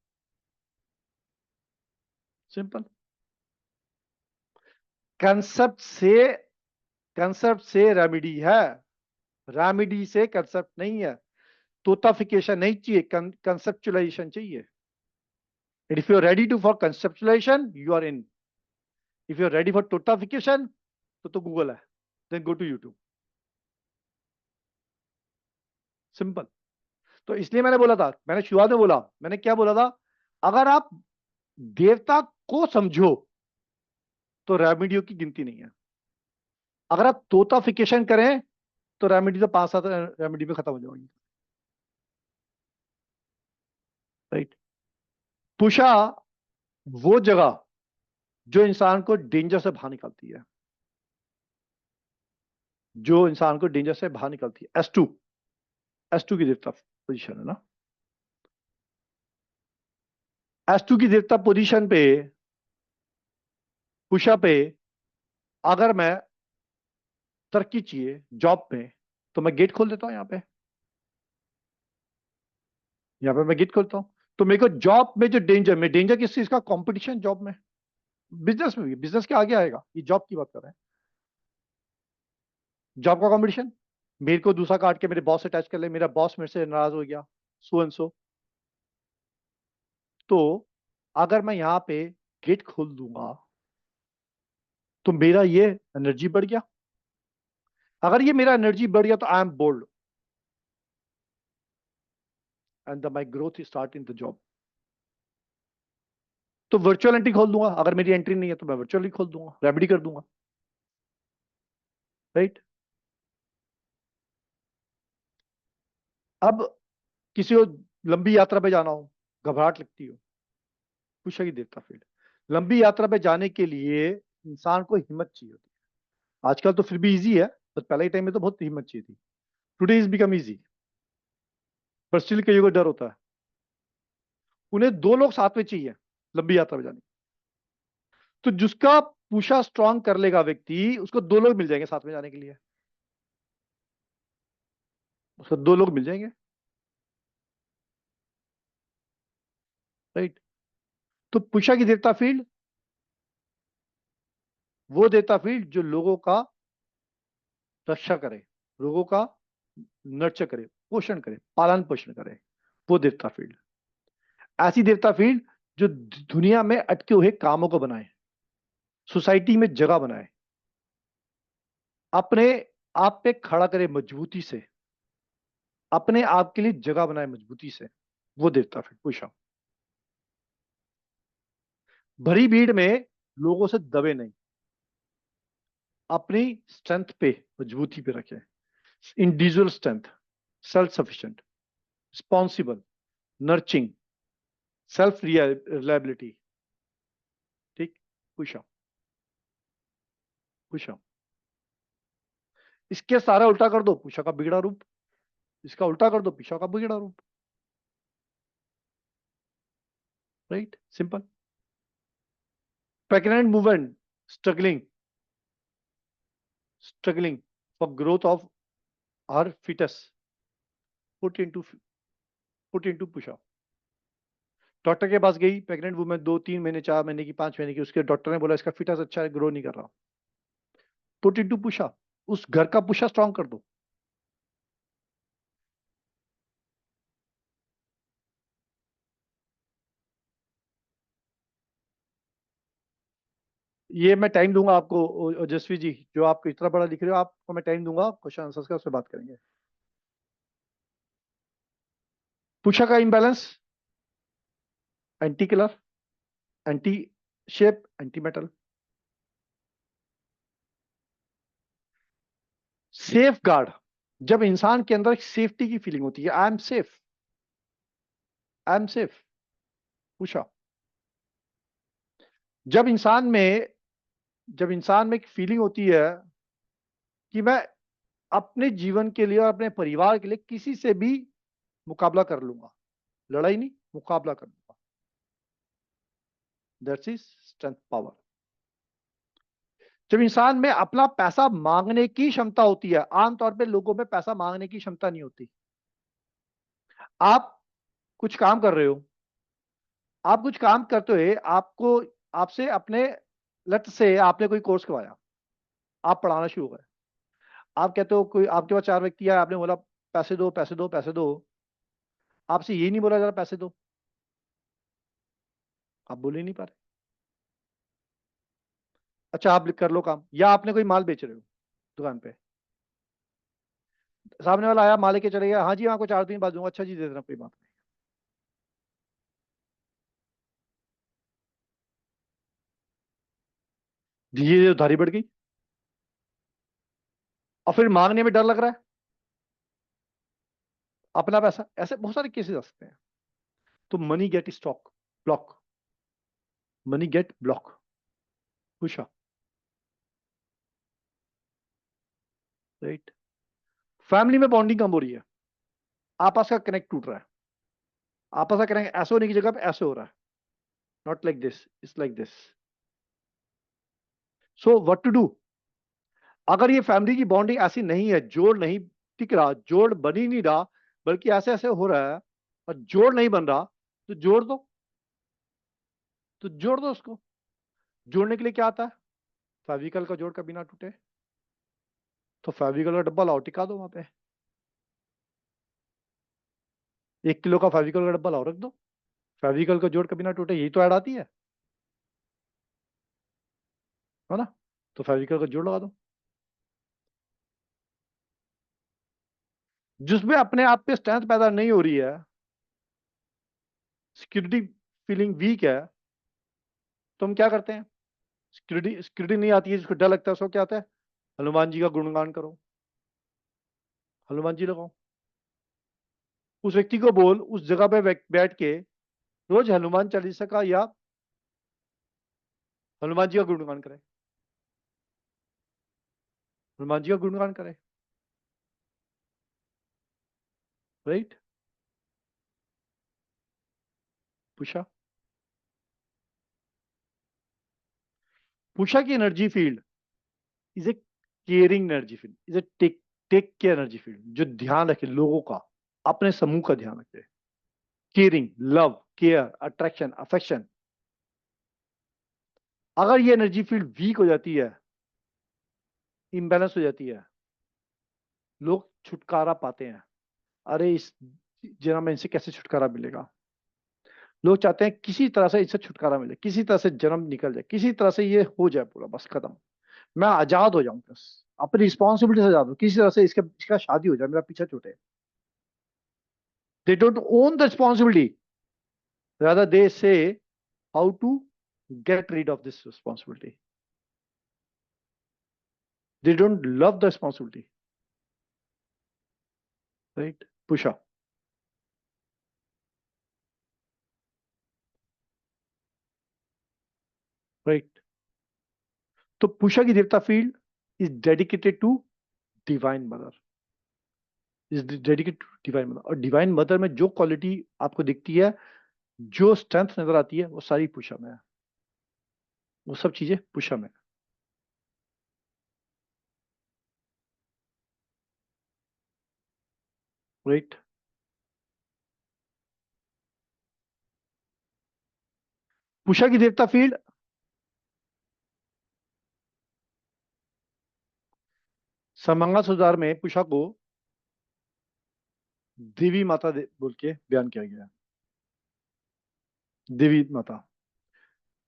सिंपल। कंसेप्ट से रेमेडी है, रेमेडी से कंसेप्ट नहीं है। तोताफिकेशन नहीं चाहिए, कंसेप्चुलाइजेशन चाहिए। And if you're ready to for conceptualization, you are in. If you're ready for totification, तो गूगल है, then go to YouTube. Simple. तो इसलिए मैंने बोला था, मैंने शुरुआत में बोला, मैंने क्या बोला था, अगर आप देवता को समझो तो रेमेडियो की गिनती नहीं है। अगर आप तोताफिकेशन करें तो रेमेडी तो 5-7 रेमेडी में खत्म हो जाएगी, राइट। पुषा वो जगह जो इंसान को डेंजर से बाहर निकालती है, जो इंसान को डेंजर से बाहर निकालती है। S2 की देवता पोजीशन है ना, S2 की देवता पोजीशन पे, पुषा पे अगर मैं तरक्की चाहिए जॉब में तो मैं गेट खोल देता हूं यहाँ पे मैं गेट खोलता हूं। तो मेरे को जॉब में जो डेंजर किस चीज का, कंपटीशन जॉब में, बिजनेस में भी, बिजनेस के आगे आएगा, ये जॉब की बात कर रहे हैं। जॉब का कंपटीशन, मेरे को दूसरा काट के मेरे बॉस से अटैच कर ले, मेरा बॉस मेरे से नाराज हो गया, सो एंड सो। तो अगर मैं यहाँ पे गेट खोल दूंगा तो मेरा ये एनर्जी बढ़ गया। अगर ये मेरा एनर्जी बढ़ गया तो I am bold and my growth start in the job. तो वर्चुअल एंट्री खोल दूंगा, अगर मेरी एंट्री नहीं है तो मैं वर्चुअली खोल दूंगा, रेमेडी कर दूंगा, राइट। अब किसी को लंबी यात्रा पे जाना हो, घबराहट लगती हो, पुष्कर की देवता फील्ड। लंबी यात्रा पे जाने के लिए इंसान को हिम्मत चाहिए होती है। आजकल तो फिर भी इजी है, पर पहले के टाइम में तो बहुत हिम्मत चाहिए थी। टुडे इज बिकम इजी, पर स्टिल कईयों को डर होता है। उन्हें 2 लोग साथ में चाहिए लंबी यात्रा पे जाने। तो जिसका पूछा स्ट्रांग कर लेगा व्यक्ति, उसको 2 लोग मिल जाएंगे साथ में जाने के लिए, उसको 2 लोग मिल जाएंगे, राइट। तो पुषा की देवता फील्ड वो देवता फील्ड जो लोगों का रक्षा करे, लोगों का नर्चर करे, पोषण करे, पालन पोषण करे, वो देवता फील्ड। ऐसी देवता फील्ड जो दुनिया में अटके हुए कामों को बनाए, सोसाइटी में जगह बनाए, अपने आप पे खड़ा करे मजबूती से, अपने आप के लिए जगह बनाए मजबूती से, वो देवता फील्ड पुषा। भरी भीड़ में लोगों से दबे नहीं, अपनी स्ट्रेंथ पे मजबूती पे रखे, individual strength, self sufficient, responsible, nurturing, self reliability, ठीक, पुषा पुषा। इसके सारा उल्टा कर दो, पुषा का बिगड़ा रूप। इसका उल्टा कर दो, पुषा का बिगड़ा रूप, right, simple. Pregnant women struggling for growth of her foetus, put into Pusha. Doctor के पास गई प्रेग्नेंट वुमेन, 2-3 महीने, 4 महीने की, 5 महीने की, उसके डॉक्टर ने बोला इसका फिटस अच्छा है, ग्रो नहीं कर रहा, पुट इनटू पुषा। उस घर का पुषा स्ट्रांग कर दो। ये मैं टाइम दूंगा आपको ओजस्वी जी, जो आप इतना बड़ा लिख रहे हो, आपको मैं टाइम दूंगा क्वेश्चन आंसर्स का, उससे बात करेंगे। पुषा का imbalance, anti colour, anti shape, anti metal. Safeguard, जब इंसान के अंदर सेफ्टी की फीलिंग होती है, I am safe, I am safe, Pusha. जब इंसान में एक फीलिंग होती है कि मैं अपने जीवन के लिए और अपने परिवार के लिए किसी से भी मुकाबला कर लूंगा, लड़ाई नहीं, मुकाबला कर लूंगा, दैट्स इज स्ट्रेंथ पावर। जब इंसान में अपना पैसा मांगने की क्षमता होती है, आमतौर पे लोगों में पैसा मांगने की क्षमता नहीं होती। आप कुछ काम कर रहे हो, आप कुछ काम करते हुए आपको, आपसे अपने लत से आपने कोई कोर्स करवाया, आप पढ़ाना शुरू करें, आप कहते हो, कोई आपके पास 4 व्यक्ति आए, आपने बोला पैसे दो पैसे दो पैसे दो, आपसे ये नहीं बोला जरा पैसे दो, आप बोल ही नहीं पा रहे। अच्छा आप कर लो काम, या आपने कोई माल बेच रहे हो दुकान पे, सामने वाला आया, माल लेके चले गया, हाँ जी आपको 4 दिन बाद दूंगा, अच्छा जी दे देना, कोई बात नहीं, ये उधारी बढ़ गई, और फिर मांगने में डर लग रहा है, अपना पैसा, ऐसे बहुत सारे केसेस आ सकते हैं। तो money get stuck block, money get block, पूछा, राइट। फैमिली में बॉन्डिंग कम हो रही है, आपस का कनेक्ट टूट रहा है, आपस का कनेक्ट ऐसे होने की जगह पे ऐसे हो रहा है, not like this, it's like this. So what to do, अगर ये फैमिली की बॉन्डिंग ऐसी नहीं है, जोड़ नहीं टिक रहा, जोड़ बन ही नहीं रहा, बल्कि ऐसे ऐसे हो रहा है और जोड़ नहीं बन रहा, तो जोड़ दो, तो जोड़ दो उसको। जोड़ने के लिए क्या आता है? फेविकल का जोड़ कभी ना टूटे, तो फेविकल का डब्बा लाओ, टिका दो वहां पे। 1 किलो का फेविकल का डब्बा लाओ, रख दो, फेविकल का जोड़ कभी ना टूटे, यही तो ऐड आती है ना? तो फेविकल का जोड़ लगा दो, जिसमें अपने आप पे स्ट्रेंथ पैदा नहीं हो रही है, सिक्योरिटी फीलिंग वीक है, तो हम क्या करते हैं? सिक्योरिटी सिक्योरिटी नहीं आती है, जिसको डर लगता है, उसको क्या आता है? हनुमान जी का गुणगान करो, हनुमान जी लगाओ, उस व्यक्ति को बोल उस जगह पे बैठ के रोज हनुमान चालीसा का या हनुमान जी का गुणगान करे, हनुमान जी का गुणगान करे, राइट? पुषा, पुषा की energy field is a caring energy field, is a take care energy field, जो ध्यान रखे लोगों का, अपने समूह का ध्यान रखे, caring, love, care, attraction, affection. अगर ये एनर्जी फील्ड वीक हो जाती है, इम्बैलेंस हो जाती है, लोग छुटकारा पाते हैं। अरे इस जन्म में इनसे कैसे छुटकारा मिलेगा? लोग चाहते हैं किसी तरह से इससे छुटकारा मिले, किसी तरह से जन्म निकल जाए, किसी तरह से ये हो जाए पूरा, बस खत्म, मैं आजाद हो जाऊं, बस अपनी रिस्पॉन्सिबिलिटी से आजाद हो, किसी तरह से इसका शादी हो जाए, मेरा पीछा छूटे। They don't own the responsibility, rather they say how to get rid of this responsibility. They don't love the responsibility, right? Pusha. Right? तो पुषा की देवता field is dedicated to divine mother, is dedicated to divine mother, और divine mother में जो quality आपको दिखती है, जो स्ट्रेंथ नजर आती है, वो सारी पुषा में है, वो सब चीजें पुषा में। राइट? पुषा की देवता फील्ड समंगा सुधार में पुषा को देवी माता बोल के बयान किया गया है। देवी माता,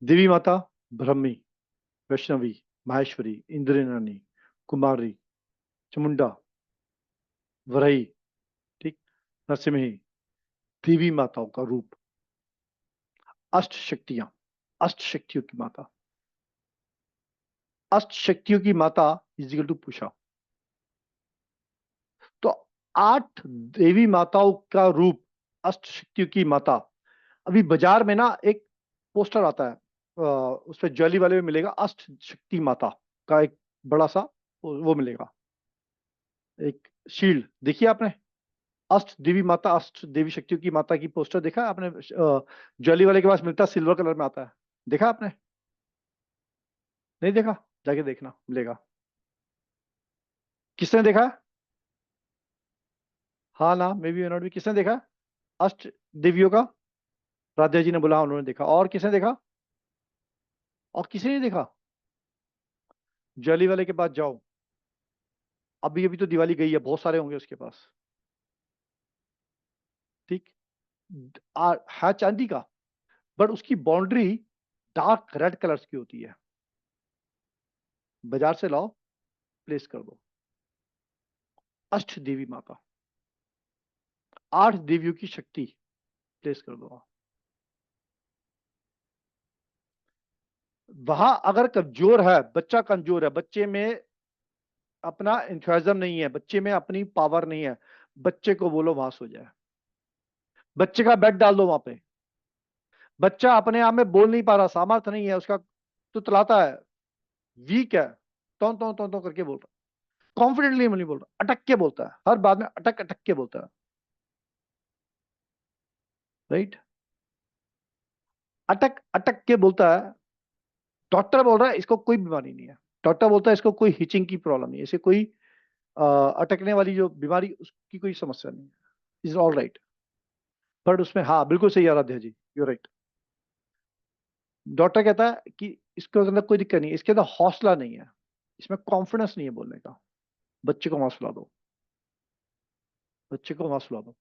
देवी माता ब्रह्मी, वैष्णवी, माहेश्वरी, इंद्ररानी, कुमारी, चामुंडा, वरही, ठीक, नरसिम्ही, देवी माताओं का रूप, अष्ट शक्तियां, अष्ट शक्तियों की माता, अष्ट शक्तियों की माता इज इक्वल टू पुषा। तो 8 देवी माताओं का रूप, अष्ट शक्तियों की माता। अभी बाजार में ना एक पोस्टर आता है, उस पर ज्वेलरी वाले में मिलेगा, अष्ट शक्ति माता का एक बड़ा सा वो मिलेगा, एक शील्ड, देखिए आपने? अष्ट देवी माता, अष्ट देवी शक्तियों की माता की पोस्टर देखा है आपने? ज्वेलरी वाले के पास मिलता है, सिल्वर कलर में आता है, देखा आपने? नहीं देखा? जाके देखना, मिलेगा। किसने देखा है? हाँ ना, मे बी नॉट भी, किसने देखा है? अष्ट देवियों का? राधा जी ने बोला, उन्होंने देखा। और किसने देखा? और किसी ने देखा? ज्वेलरी वाले के पास जाओ, अभी अभी तो दिवाली गई है, बहुत सारे होंगे उसके पास, ठीक, है चांदी का, बट उसकी बाउंड्री डार्क रेड कलर्स की होती है। बाजार से लाओ, प्लेस कर दो, अष्ट देवी माता, 8 देवियों की शक्ति, प्लेस कर दो। वहां अगर कमजोर है, बच्चा कमजोर है, बच्चे में अपना इंथुजियाज्म नहीं है, बच्चे में अपनी पावर नहीं है, बच्चे को बोलो वहां सो जाए, बच्चे का बेड डाल दो वहां पे। बच्चा अपने आप में बोल नहीं पा रहा, सामर्थ्य नहीं है उसका, तो तलाता है, वीक है, तो करके बोल रहा, कॉन्फिडेंटली नहीं बोल रहा, अटक के बोलता है, हर बात में अटक अटक के बोलता है, राइट? अटक अटक के बोलता है। डॉक्टर बोल रहा है इसको कोई बीमारी नहीं है, डॉक्टर बोलता है इसको कोई हिचिंग की प्रॉब्लम नहीं है, इसे कोई अटकने वाली जो बीमारी उसकी कोई समस्या नहीं है, इज ऑल राइट। बट उसमें हाँ बिल्कुल सही आराध्या जी, यू राइट। डॉक्टर कहता है कि इसके अंदर कोई दिक्कत नहीं है, इसके अंदर हौसला नहीं है, इसमें कॉन्फिडेंस नहीं है बोलने का। बच्चे को हौसला दो, बच्चे को हौसला दो।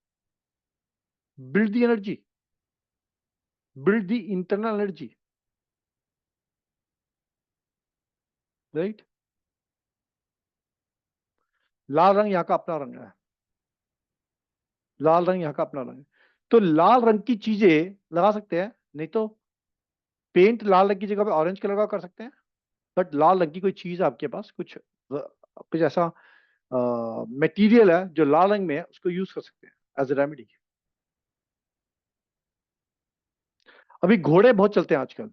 Build the energy, build the internal energy, right. लाल रंग यहाँ का अपना रंग है, लाल रंग यहाँ का अपना रंग है। तो लाल रंग की चीजें लगा सकते हैं, नहीं तो पेंट लाल रंग की जगह पे ऑरेंज कलर का कर सकते हैं। बट लाल रंग की कोई चीज आपके पास कुछ कुछ ऐसा मटेरियल है जो लाल रंग में है, उसको यूज कर सकते हैं एज ए रेमेडी। अभी घोड़े बहुत चलते हैं आजकल,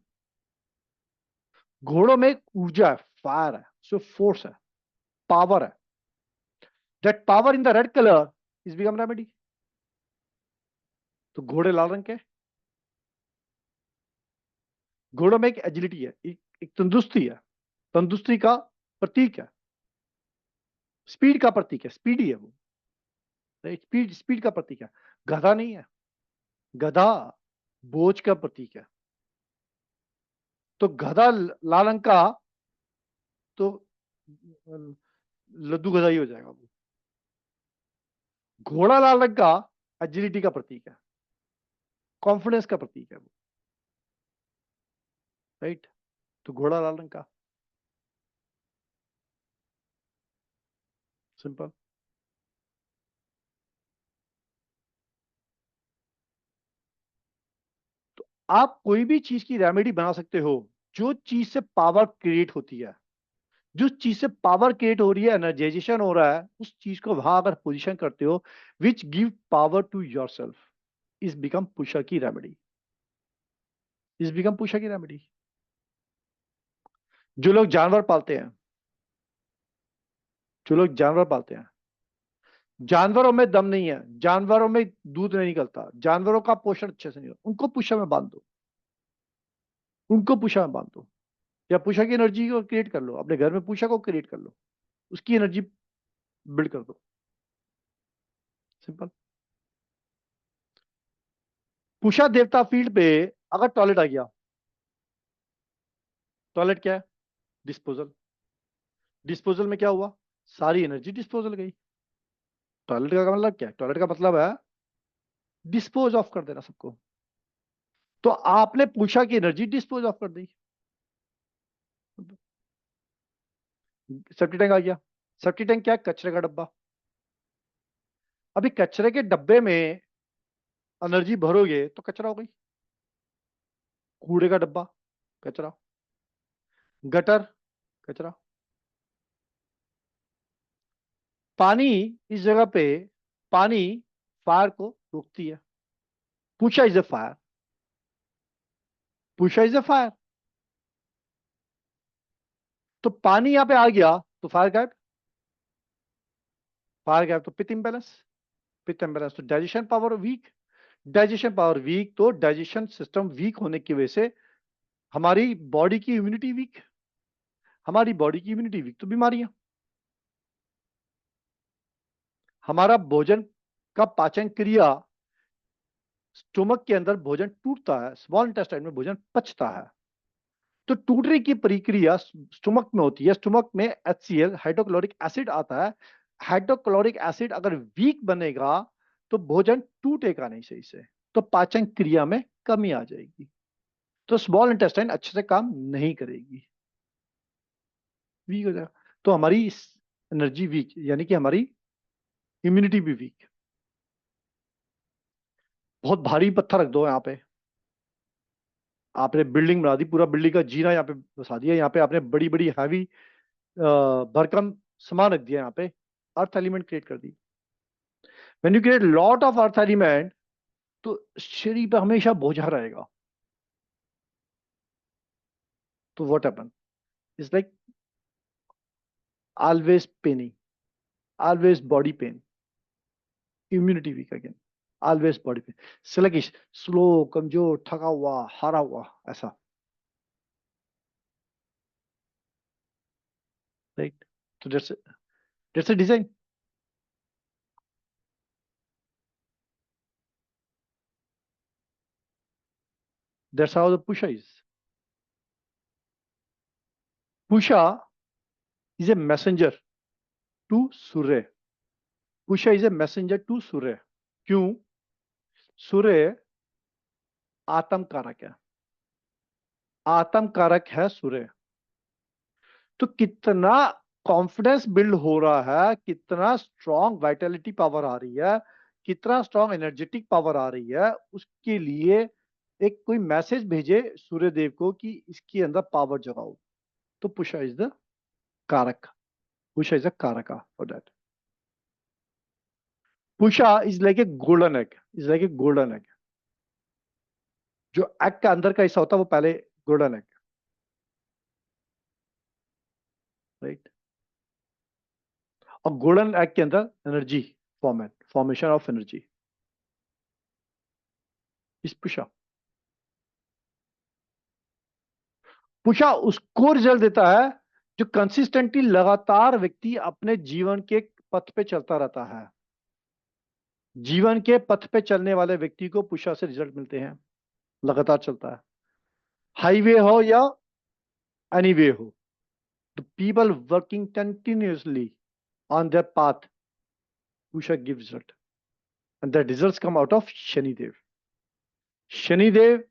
घोड़ों में एक ऊर्जा है, फायर है, सो फोर्स है, पावर है। That power in the red colour is become remedy. तो घोड़े लाल रंग के, घोड़ों में एक एजिलिटी है, एक तंदुरुस्ती है, तंदुरुस्ती का प्रतीक है, स्पीड का प्रतीक है, स्पीडी है वो, स्पीड स्पीड का प्रतीक है। गधा नहीं है, गधा बोझ का प्रतीक है। तो गधा लाल रंग का तो लद्दू गधा ही हो जाएगा वो। घोड़ा लाल रंग का एजिलिटी का प्रतीक है, कॉन्फिडेंस का प्रतीक है वो, राइट। तो घोड़ा लाल रंग का, सिंपल। तो आप कोई भी चीज की रेमेडी बना सकते हो जो चीज से पावर क्रिएट होती है, जो चीज से पावर क्रिएट हो रही है, एनर्जाइजेशन हो रहा है, उस चीज को वहां अगर पोजीशन करते हो which give power to yourself, is become Pusha की रेमेडी, इज बिकम पुषा की रेमेडी। जो लोग जानवर पालते हैं, जो लोग जानवर पालते हैं, जानवरों में दम नहीं है, जानवरों में दूध नहीं निकलता, जानवरों का पोषण अच्छे से नहीं होता, उनको पुषा में बांध दो, उनको पुषा में बांध दो, या पुषा की एनर्जी को क्रिएट कर लो, अपने घर में पुषा को क्रिएट कर लो, उसकी एनर्जी बिल्ड कर दो, सिंपल। पुषा देवता फील्ड पे अगर टॉयलेट आ गया, टॉयलेट क्या है? डिस्पोजल। डिस्पोजल में क्या हुआ? सारी एनर्जी डिस्पोजल गई। टॉयलेट का मतलब क्या है? टॉयलेट का मतलब है डिस्पोज ऑफ कर देना सबको। तो आपने पूछा कि एनर्जी डिस्पोज ऑफ कर दी। सेप्टी टैंक आ गया। सेप्टी टैंक क्या है? कचरे का डब्बा। अभी कचरे के डब्बे में एनर्जी भरोगे तो कचरा हो गई। कूड़े का डब्बा, कचरा। गटर, कचरा। पानी, इस जगह पे पानी फायर को रोकती है। पूछा इज ए फायर, पूछा इज ए फायर। तो पानी यहां पे आ गया तो फायर गायब, फायर गायब तो पित्त इंबैलेंस, पित्त इंबैलेंस तो digestion power weak, digestion power weak तो डाइजेशन सिस्टम वीक होने की वजह से हमारी बॉडी की इम्यूनिटी वीक, हमारी बॉडी की इम्यूनिटी वीक तो बीमारियां। हमारा भोजन का पाचन क्रिया, स्टोमक के अंदर भोजन टूटता है, स्मॉल इंटेस्टाइन में भोजन पचता है, तो टूटने की प्रक्रिया स्टोमक में होती है। स्टोमक में HCl हाइड्रोक्लोरिक एसिड आता है। हाइड्रोक्लोरिक एसिड अगर वीक बनेगा तो भोजन टूटेगा नहीं सही से, तो पाचन क्रिया में कमी आ जाएगी, तो स्मॉल इंटेस्टाइन अच्छे से काम नहीं करेगी, वीक हो जाएगा। तो हमारी एनर्जी वीक, यानी कि हमारी इम्यूनिटी भी वीक। बहुत भारी पत्थर रख दो यहाँ पे, आपने बिल्डिंग बना दी, पूरा बिल्डिंग का जीना यहाँ पे बसा दिया, यहाँ पे आपने बड़ी बड़ी हैवी भरकम सामान रख दिया, यहाँ पे अर्थ एलिमेंट क्रिएट कर दी। When you create lot of earth element तो शरीर पे हमेशा बोझा रहेगा। तो what happen is like always paining, always body pain, immunity weak again, always body pain, sluggish, slow, कमजोर, थका हुआ, हारा हुआ, ऐसा। राइट? तो that's a design. That's how the Pusha is. Pusha is a messenger to Surya. Pusha is a messenger to Surya. क्यों? सूर्य आत्म कारक है, आत्म कारक है सूर्य। तो कितना कॉन्फिडेंस बिल्ड हो रहा है, कितना स्ट्रॉन्ग वाइटलिटी पावर आ रही है, कितना स्ट्रॉन्ग एनर्जेटिक पावर आ रही है, उसके लिए एक कोई मैसेज भेजे सूर्य देव को कि इसके अंदर पावर जगाओ। तो पुषा इज द कारक, पुषा इज अ कारका for that. Pusha is like a golden egg, is like a golden egg. जो एग का अंदर का हिस्सा होता है वो पहले गोल्डन एग, राइट? और गोल्डन एग के अंदर एनर्जी फॉर्मेशन ऑफ एनर्जी इस पुषा। पुषा उसको रिजल्ट देता है जो कंसिस्टेंटली लगातार व्यक्ति अपने जीवन के पथ पे चलता रहता है। जीवन के पथ पे चलने वाले व्यक्ति को पुषा से रिजल्ट मिलते हैं, लगातार चलता है, हाईवे हो या एनीवे हो। The people working continuously on their path, Pusha give result and the results come out of Shanidev. Shanidev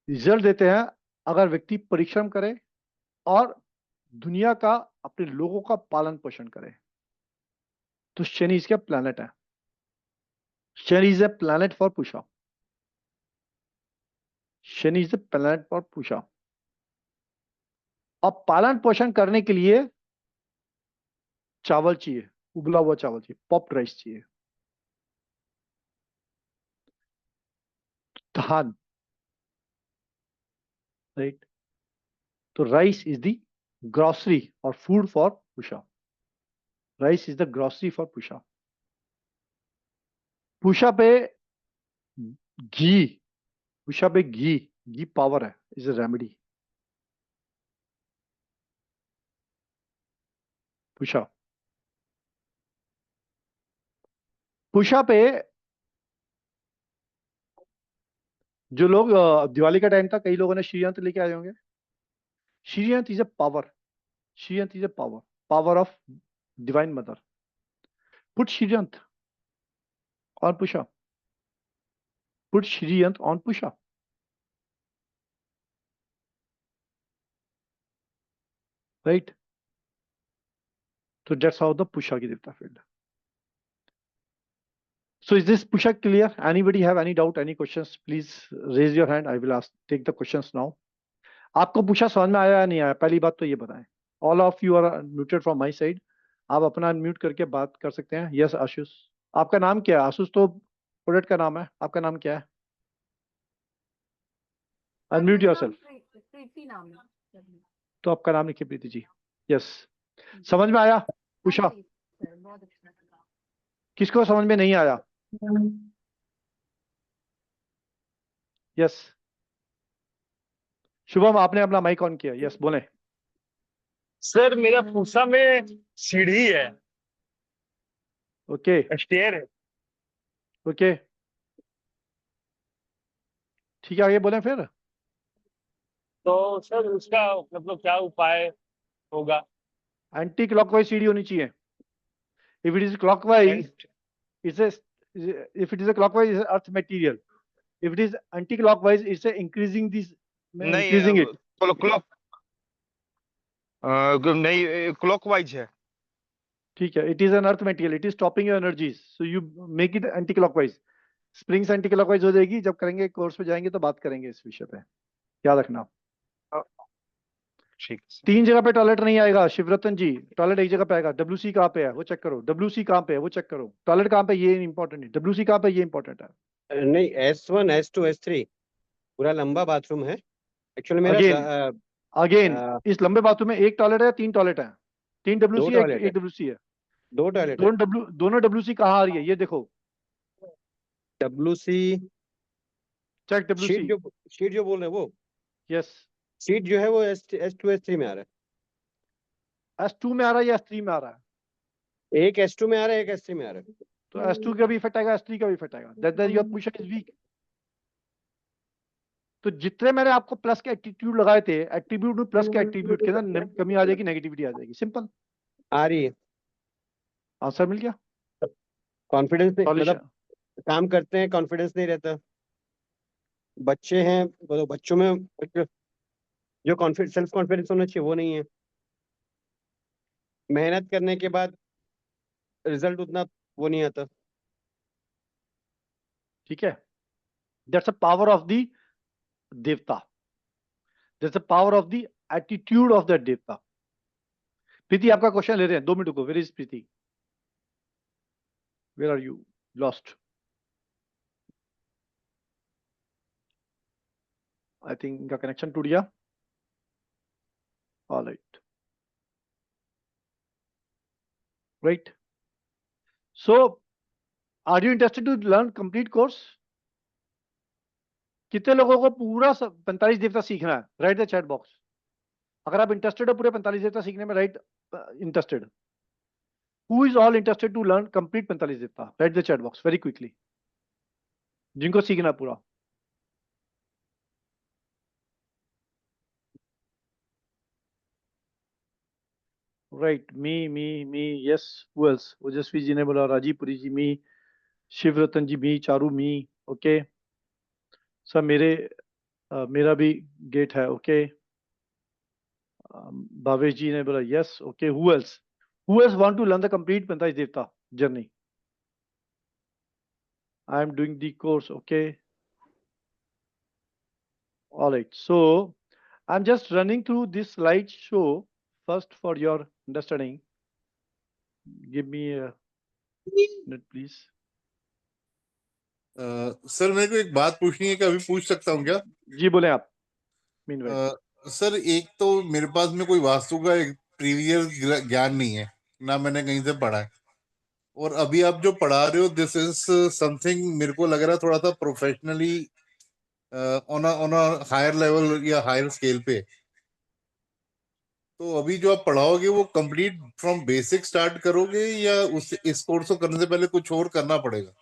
result देते हैं अगर व्यक्ति परिश्रम करे और दुनिया का, अपने लोगों का पालन पोषण करे। तो शनि इसका प्लैनेट है, Shani is a planet for Pusha, Shani is a planet for Pusha. अब पालन पोषण करने के लिए चावल चाहिए, उबला हुआ चावल चाहिए, पॉप्ड राइस चाहिए, धान, राइट? तो राइस इज द ग्रोसरी और food for Pusha, rice is the grocery for Pusha. Pusha पे घी, पुषा पे घी, घी पावर है, is a remedy. Pusha, Pusha पे जो लोग दिवाली का टाइम था, कई लोगों ने श्रीयंत्र लेके आए होंगे। Shriyantra is a power, Shriyantra is a power, power of divine mother. Put Shriyantra on Pusha, put Shriyantra on Pusha, right? So that's how the Pusha ki devta field. So is this Pusha clear? Anybody have any doubt, any questions? Please raise your hand. I will take the questions now. आपको Pusha समझ में आया या नहीं आया? पहली बात तो ये बताएं। All of you are muted from my side. आप अपना अनम्यूट करके बात कर सकते हैं। Yes, आशुष। आपका नाम क्या है? आशुष तो प्रोडक्ट का नाम है। आपका नाम क्या है? Unmute yourself. प्रीति नाम है। तो आपका नाम लिखिए प्रीति जी। Yes. समझ में आया Pusha? बहुत अच्छा लगा। किसको समझ में नहीं आया? यस, शुभम आपने अपना माइक ऑन किया। यस, बोले। सर मेरा पूसा में सीढ़ी है, ओके स्टेयर है। ओके, ठीक है, आगे बोले फिर। तो सर उसका मतलब क्या उपाय होगा? एंटी क्लॉकवाइज सीढ़ी होनी चाहिए। If it is clockwise, if it is a clockwise, it's earth material. If it is anti-clockwise, it's increasing increasing it. नहीं, क्लॉकवाइज है। ठीक है, it is an earth material. It is stopping your energies, so you make it anti-clockwise. Springs anti-clockwise हो जाएगी। जब करेंगे course पे जाएंगे तो बात करेंगे इस विषय पे, याद रखना। ठीक। 3 जगह पे टॉयलेट नहीं आएगा शिवरतन जी, टॉयलेट एक जगह पे आएगा। WC कहाँ पे है वो चेक करो, WC कहाँ पे है वो चेक करो। टॉयलेट कहाँ पे, ये इंपॉर्टेंट है। WC कहाँ पे, ये इंपॉर्टेंट है। नहीं, S1 S2 S3 पूरा लंबा बाथरूम है एक्चुअली मेरा। अगेन इस लंबे बाथरूम में एक टॉयलेट है, 3 टॉयलेट है, 3 WC है, एक WC है। 2 टॉयलेट है। दोनों WC कहाँ आ रही है ये देखो। WC चेक WC, शीट जो बोल रहे हैं वो। यस, सीट जो है वो S2 S3 में आ रहा है। S2 में आ रहा है या S3 में आ रहा है? एक S2 में आ रहा है, एक S3 में आ रहा है। तो S2 का भी इफेक्ट आएगा, S3 का भी इफेक्ट आएगा, that your position is weak. तो जितने मैंने आपको प्लस के एट्रीब्यूट लगाए थे, एट्रीब्यूट में प्लस के एट्रीब्यूट के अंदर कमी आ जाएगी, नेगेटिविटी आ जाएगी, सिंपल। आ रही है। आंसर मिल गया। कॉन्फिडेंस नहीं, मतलब सॉल्यूशन काम करते हैं, कॉन्फिडेंस नहीं रहता। बच्चे हैं, तो बच्चों में जो कॉन्फिडेंस, सेल्फ कॉन्फिडेंस होना चाहिए वो नहीं है। मेहनत करने के बाद रिजल्ट उतना वो नहीं आता। ठीक है, that's a power of the देवता, that's a power of the attitude of that देवता। प्रीति आपका क्वेश्चन ले रहे हैं, 2 मिनट को। Where is Preeti? Where are you lost? I think इनका कनेक्शन टूट गया। All right, right. So are you interested to learn complete course? कितने लोगों को पूरा 45 देवता सीखना है? Write the chat box. अगर आप इंटरेस्टेड हो पूरे 45 देवता सीखने में, write interested. Who is all interested to learn complete 45 देवता? Write the chat box very quickly, जिनको सीखना है पूरा। Right, me yes, who else? Ojaswi ji ने बोला, Rajeev Puri ji me, Shiv Ratan ji me, Charu me, okay sir. मेरा भी गेट है, ओके। भावेश जी ने बोला yes, okay. Who else want to learn the complete 45 देवता journey? I am doing the course, okay. All right, so I'm just running through this slideshow first for your understanding. Give me a minute, please. Sir मेरे को एक बात पूछनी है कि अभी पूछ सकता हूँ क्या? जी बोले आप। मीनवाइल सर एक तो मेरे पास में कोई वास्तु का एक प्रीवियस ज्ञान नहीं है, ना मैंने कहीं से पढ़ा है, और अभी आप जो पढ़ा रहे हो दिस इज समथिंग मेरे को लग रहा है थोड़ा सा professionally on a higher level या हायर स्केल पे। तो अभी जो आप पढ़ाओगे वो कंप्लीट फ्रॉम बेसिक स्टार्ट करोगे या उस इस कोर्स को करने से पहले कुछ और करना पड़ेगा?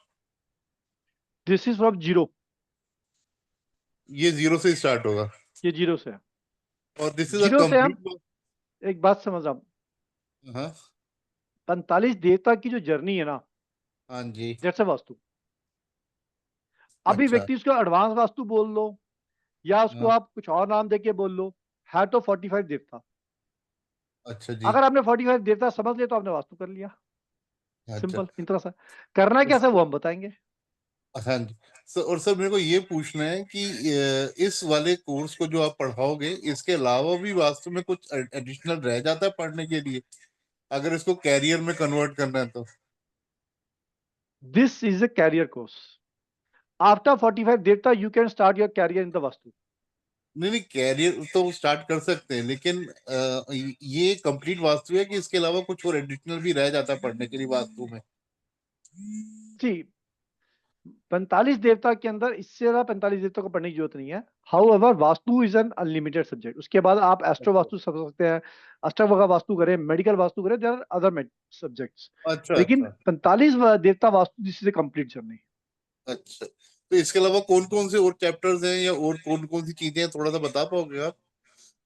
दिस इज फ्रॉम जीरो, ये जीरो से स्टार्ट होगा ये जीरो से है। और दिस इज अ जीरो से हम कंप्लीट। एक बात समझ रहा हूँ, हाँ 45 देवता की जो जर्नी है ना, हाँ जी, दैट्स अ वास्तु। अभी अच्छा व्यक्ति उसको एडवांस वास्तु बोल लो या उसको हाँ, आप कुछ और नाम देके बोल लो, है तो 45 देवता। अच्छा जी, अगर आपने 45 देवता समझ लिया तो आपने वास्तु कर लिया, अच्छा सिंपल, इतना सा। करना कैसे वो हम बताएंगे। हाँ जी। और सर मेरे को ये पूछना है कि इस वाले कोर्स को जो आप पढ़ाओगे इसके अलावा भी वास्तव में कुछ एडिशनल रह जाता है पढ़ने के लिए, अगर इसको कैरियर में कन्वर्ट करना है तो? This is a career course. After 45 देवता you can start your career in the vastu. नहीं नहीं, कैरियर तो स्टार्ट कर सकते हैं, लेकिन ये कंप्लीट वास्तु है कि इसके अलावा कुछ और एडिशनल भी रह जाता है पढ़ने के लिए वास्तु में? जी, 45 देवता के अंदर इससे ज्यादा 45 देवता को पढ़ने की जरूरत नहीं है। How ever vastu is an unlimited subject. उसके बाद आप एस्ट्रो वास्तु समझ सकते हैं, अष्टक वास्तु करें, मेडिकल वास्तु करें, देयर आर अदर सब्जेक्ट्स। अच्छा लेकिन अच्छा 45 देवता vastu this is a complete journey. अच्छा। तो इसके अलावा कौन कौन से और चैप्टर्स हैं या और कौन कौन सी चीजें हैं, थोड़ा सा बता पाओगे आप?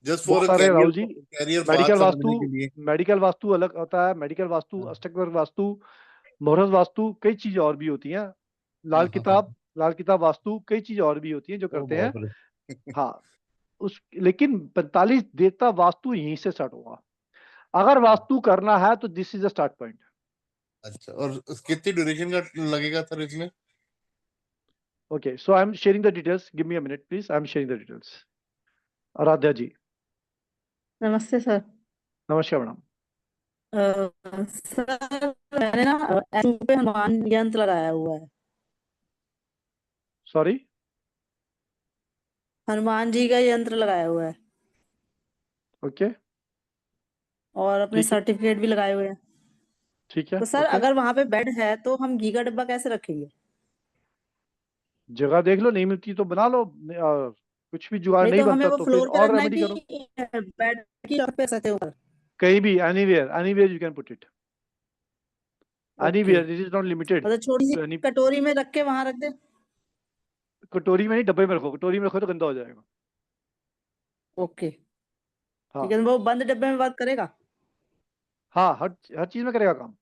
जस्ट फॉर बहुत अ सारे Rahul ji. Career medical path vastu, समझने के लिए। मेडिकल वास्तु अलग होता है, मेडिकल वास्तु, हाँ अष्टक वास्तु, मुहूर्त वास्तु, कई चीजें और भी होती हैं। हाँ हाँ। लाल किताब वास्तु, कई चीजें और भी होती हैं जो ओ करते हैं। बाप रे। हाँ, उस लेकिन 45 देवता वास्तु यहीं से स्टार्ट होगा। अगर वास्तु करना है तो this is the start point. अच्छा, और कितनी ड्यूरेशन का लगेगा सर इसमें? Okay, so I am sharing the details, give me a minute please, I am sharing the details. Aradhya ji, नमस्ते सर। नमस्कार मैडम। सर मैंने ना S2 पे हनुमान यंत्र लगाया हुआ है। सॉरी, हनुमान जी का यंत्र लगाया हुआ है ओके, और अपने ठीक है, सर्टिफिकेट भी लगाए हुए हैं। ठीक है, तो सर ओके। अगर वहां पे बेड है तो हम घी का डिब्बा कैसे रखेंगे? जगह देख लो, नहीं मिलती तो बना लो, कुछ भी जुगाड़ नहीं नहीं तो हमें बनता वो तो फिर फ्लोर पे और रखना है रेमेडी करो। कि बेड की छत पे रख सकते हैं ऊपर? कहीं भी, anywhere you can put it. Okay Anywhere, it is not limited मतलब छोटी to सी any. कटोरी में रख के वहां रख दे। कटोरी में नहीं, डब्बे में रखो। कटोरी में रखो तो गंदा हो जाएगा। ओके हाँ ठीक है, वो बंद डब्बे में बात करेगा। हाँ, हर चीज में करेगा काम।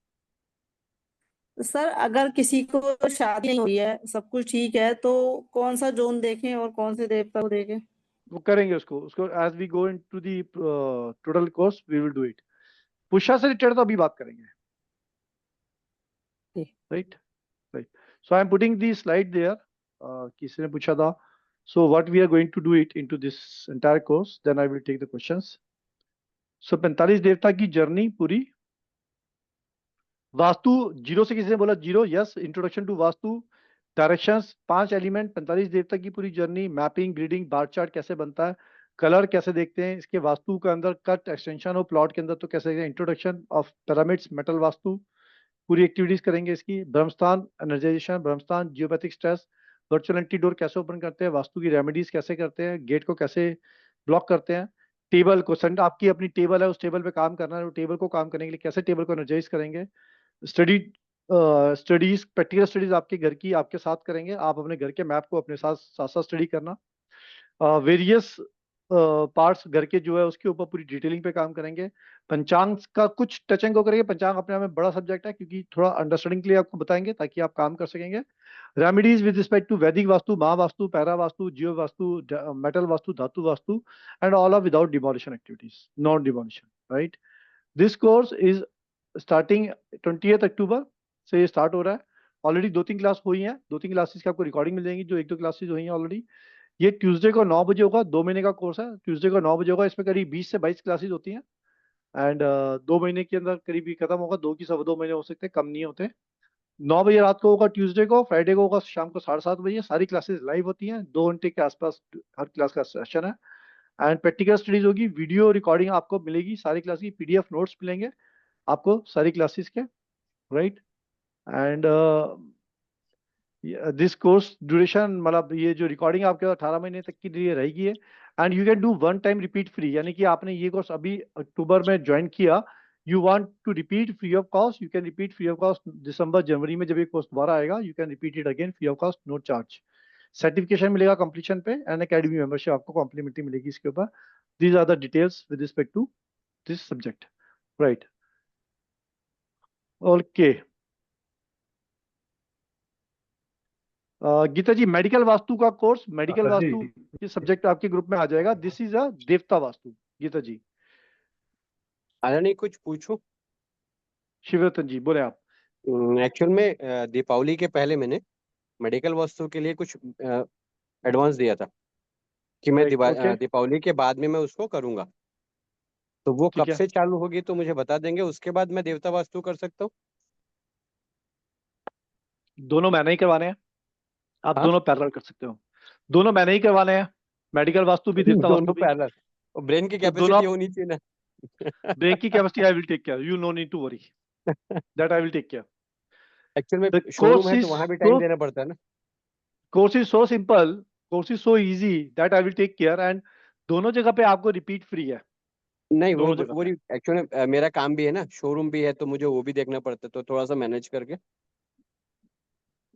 तो सर अगर किसी को शादी नहीं हुई है, सब कुछ ठीक है, तो कौन सा जोन देखें और कौन से देवता को देखें? वो करेंगे उसको as we go into the total course we will do it. Pushya से रिलेटेड तो अभी बात करेंगे, ठीक। Right right. So I am putting the slide there. किसी ने पूछा था, so what we are going to do it into this entire course, then I will take the questions. So 45 देवता की जर्नी पूरी। वास्तु जीरो से, किसी ने बोला zero, yes. Introduction to vastu, directions, 5 element, 45 देवता की पूरी जर्नी, मैपिंग, ग्रिडिंग, बार चार्ट कैसे बनता है, कलर कैसे देखते हैं इसके, वास्तु के अंदर कट एक्सटेंशन हो प्लॉट के अंदर तो कैसे देखते हैं, introduction of pyramids, metal Vastu, पूरी एक्टिविटीज करेंगे इसकी। Brahmasthan energization, Brahmasthan geopathic stress, virtual anti door कैसे ओपन करते हैं, वास्तु की रेमेडीज कैसे करते हैं, गेट को कैसे ब्लॉक करते हैं, टेबल को, आपकी अपनी टेबल है, उस टेबल पे काम करना है, वो टेबल को काम करने के लिए कैसे टेबल को एनर्जाइज करेंगे। स्टडीज, प्रैक्टिकल स्टडीज आपके घर की आपके साथ करेंगे, आप अपने घर के मैप को अपने साथ साथ स्टडी करना। वेरियस पार्ट्स घर के जो है उसके ऊपर पूरी डिटेलिंग पे काम करेंगे। पंचांग का कुछ टचिंग को करेंगे, पंचांग अपने आप में बड़ा सब्जेक्ट है क्योंकि थोड़ा अंडरस्टैंडिंग के लिए आपको बताएंगे ताकि आप काम कर सकेंगे। रेमेडीज विद रिस्पेक्ट टू वैदिक vastu, Mahavastu, para vastu, geo vastu, metal vastu, धातु vastu, and all are without demolition activities, non demolition, right. This course is starting 20 October से ये स्टार्ट हो रहा है। ऑलरेडी 2-3 क्लास हुई हैं, 2-3 क्लासेस की आपको रिकॉर्डिंग मिल जाएंगी, जो 1-2 क्लासेस हुई हैं ऑलरेडी। ये ट्यूसडे को 9 बजे होगा, 2 महीने का कोर्स है। ट्यूसडे को 9 बजे होगा, इसमें करीब 20 से 22 क्लासेस होती हैं एंड 2 महीने के अंदर करीब ही खत्म होगा, 2 की 2.25 महीने हो सकते हैं, कम नहीं होते। 9 बजे रात को होगा ट्यूसडे को, फ्राइडे को होगा शाम को 7:30 बजे। सारी क्लासेस लाइव होती हैं, 2 घंटे के आसपास हर क्लास का सेशन है एंड प्रैक्टिकल स्टडीज होगी, वीडियो रिकॉर्डिंग आपको मिलेगी, सारी क्लास की PDF नोट्स मिलेंगे आपको सारी क्लासेस के, right. And this course duration, मतलब ये जो रिकॉर्डिंग आपके 18 महीने तक के लिए रहेगी है and you can do 1 time repeat free, यानी कि आपने ये कोर्स अभी अक्टूबर में ज्वाइन किया, you want to repeat free of cost, you can repeat free of cost. दिसंबर जनवरी में जब ये कोर्स दोबारा आएगा, you can repeat it again free of cost, no charge. Certification मिलेगा कंप्लीशन पे एंड एकेडमी मेंबरशिप आपको कॉम्प्लीमेंट्री मिलेगी इसके ऊपर। These are the details with respect to this subject, right. Okay Geeta ji, medical vastu का कोर्स, मेडिकल वास्तु के सब्जेक्ट आपके group में आ जाएगा। दिस इज अ देवता वास्तु। गीता जी, आया नहीं, कुछ पूछूं? शिवरतन जी बोले आप। एक्चुअल में दीपावली के पहले मैंने मेडिकल वास्तु के लिए कुछ एडवांस दिया था कि मैं ओके दीपावली के बाद में मैं उसको करूंगा, तो वो ठीक कब है, से चालू होगी तो मुझे बता देंगे, उसके बाद मैं देवता वास्तु कर सकता हूँ? दोनों मैंने ही करवाने हैं, आप हाँ, दोनों पैरेलल कर सकते हो। दोनों मैंने ही करवाने हैं, मेडिकल वास्तु भी देवता वास्तु दोनों भी। पैरेलल। और ब्रेन की तो दोनों कैपेसिटी आप, होनी चाहिए ना। ब्रेक की capacity I will take care, you no need to worry, that I will take care. Actual में द शोरूम कोर्स है इज तो वहां भी टाइम सो, देना पड़ता है ना। Course is so simple, course is so easy that I will take care and दोनों जगह पे आपको रिपीट फ्री है, नहीं, दोनों जगह वो पे। एक्चुअली मेरा काम भी है ना, शोरूम भी है तो मुझे वो भी देखना पड़ता है, तो थोड़ा सा मैनेज करके।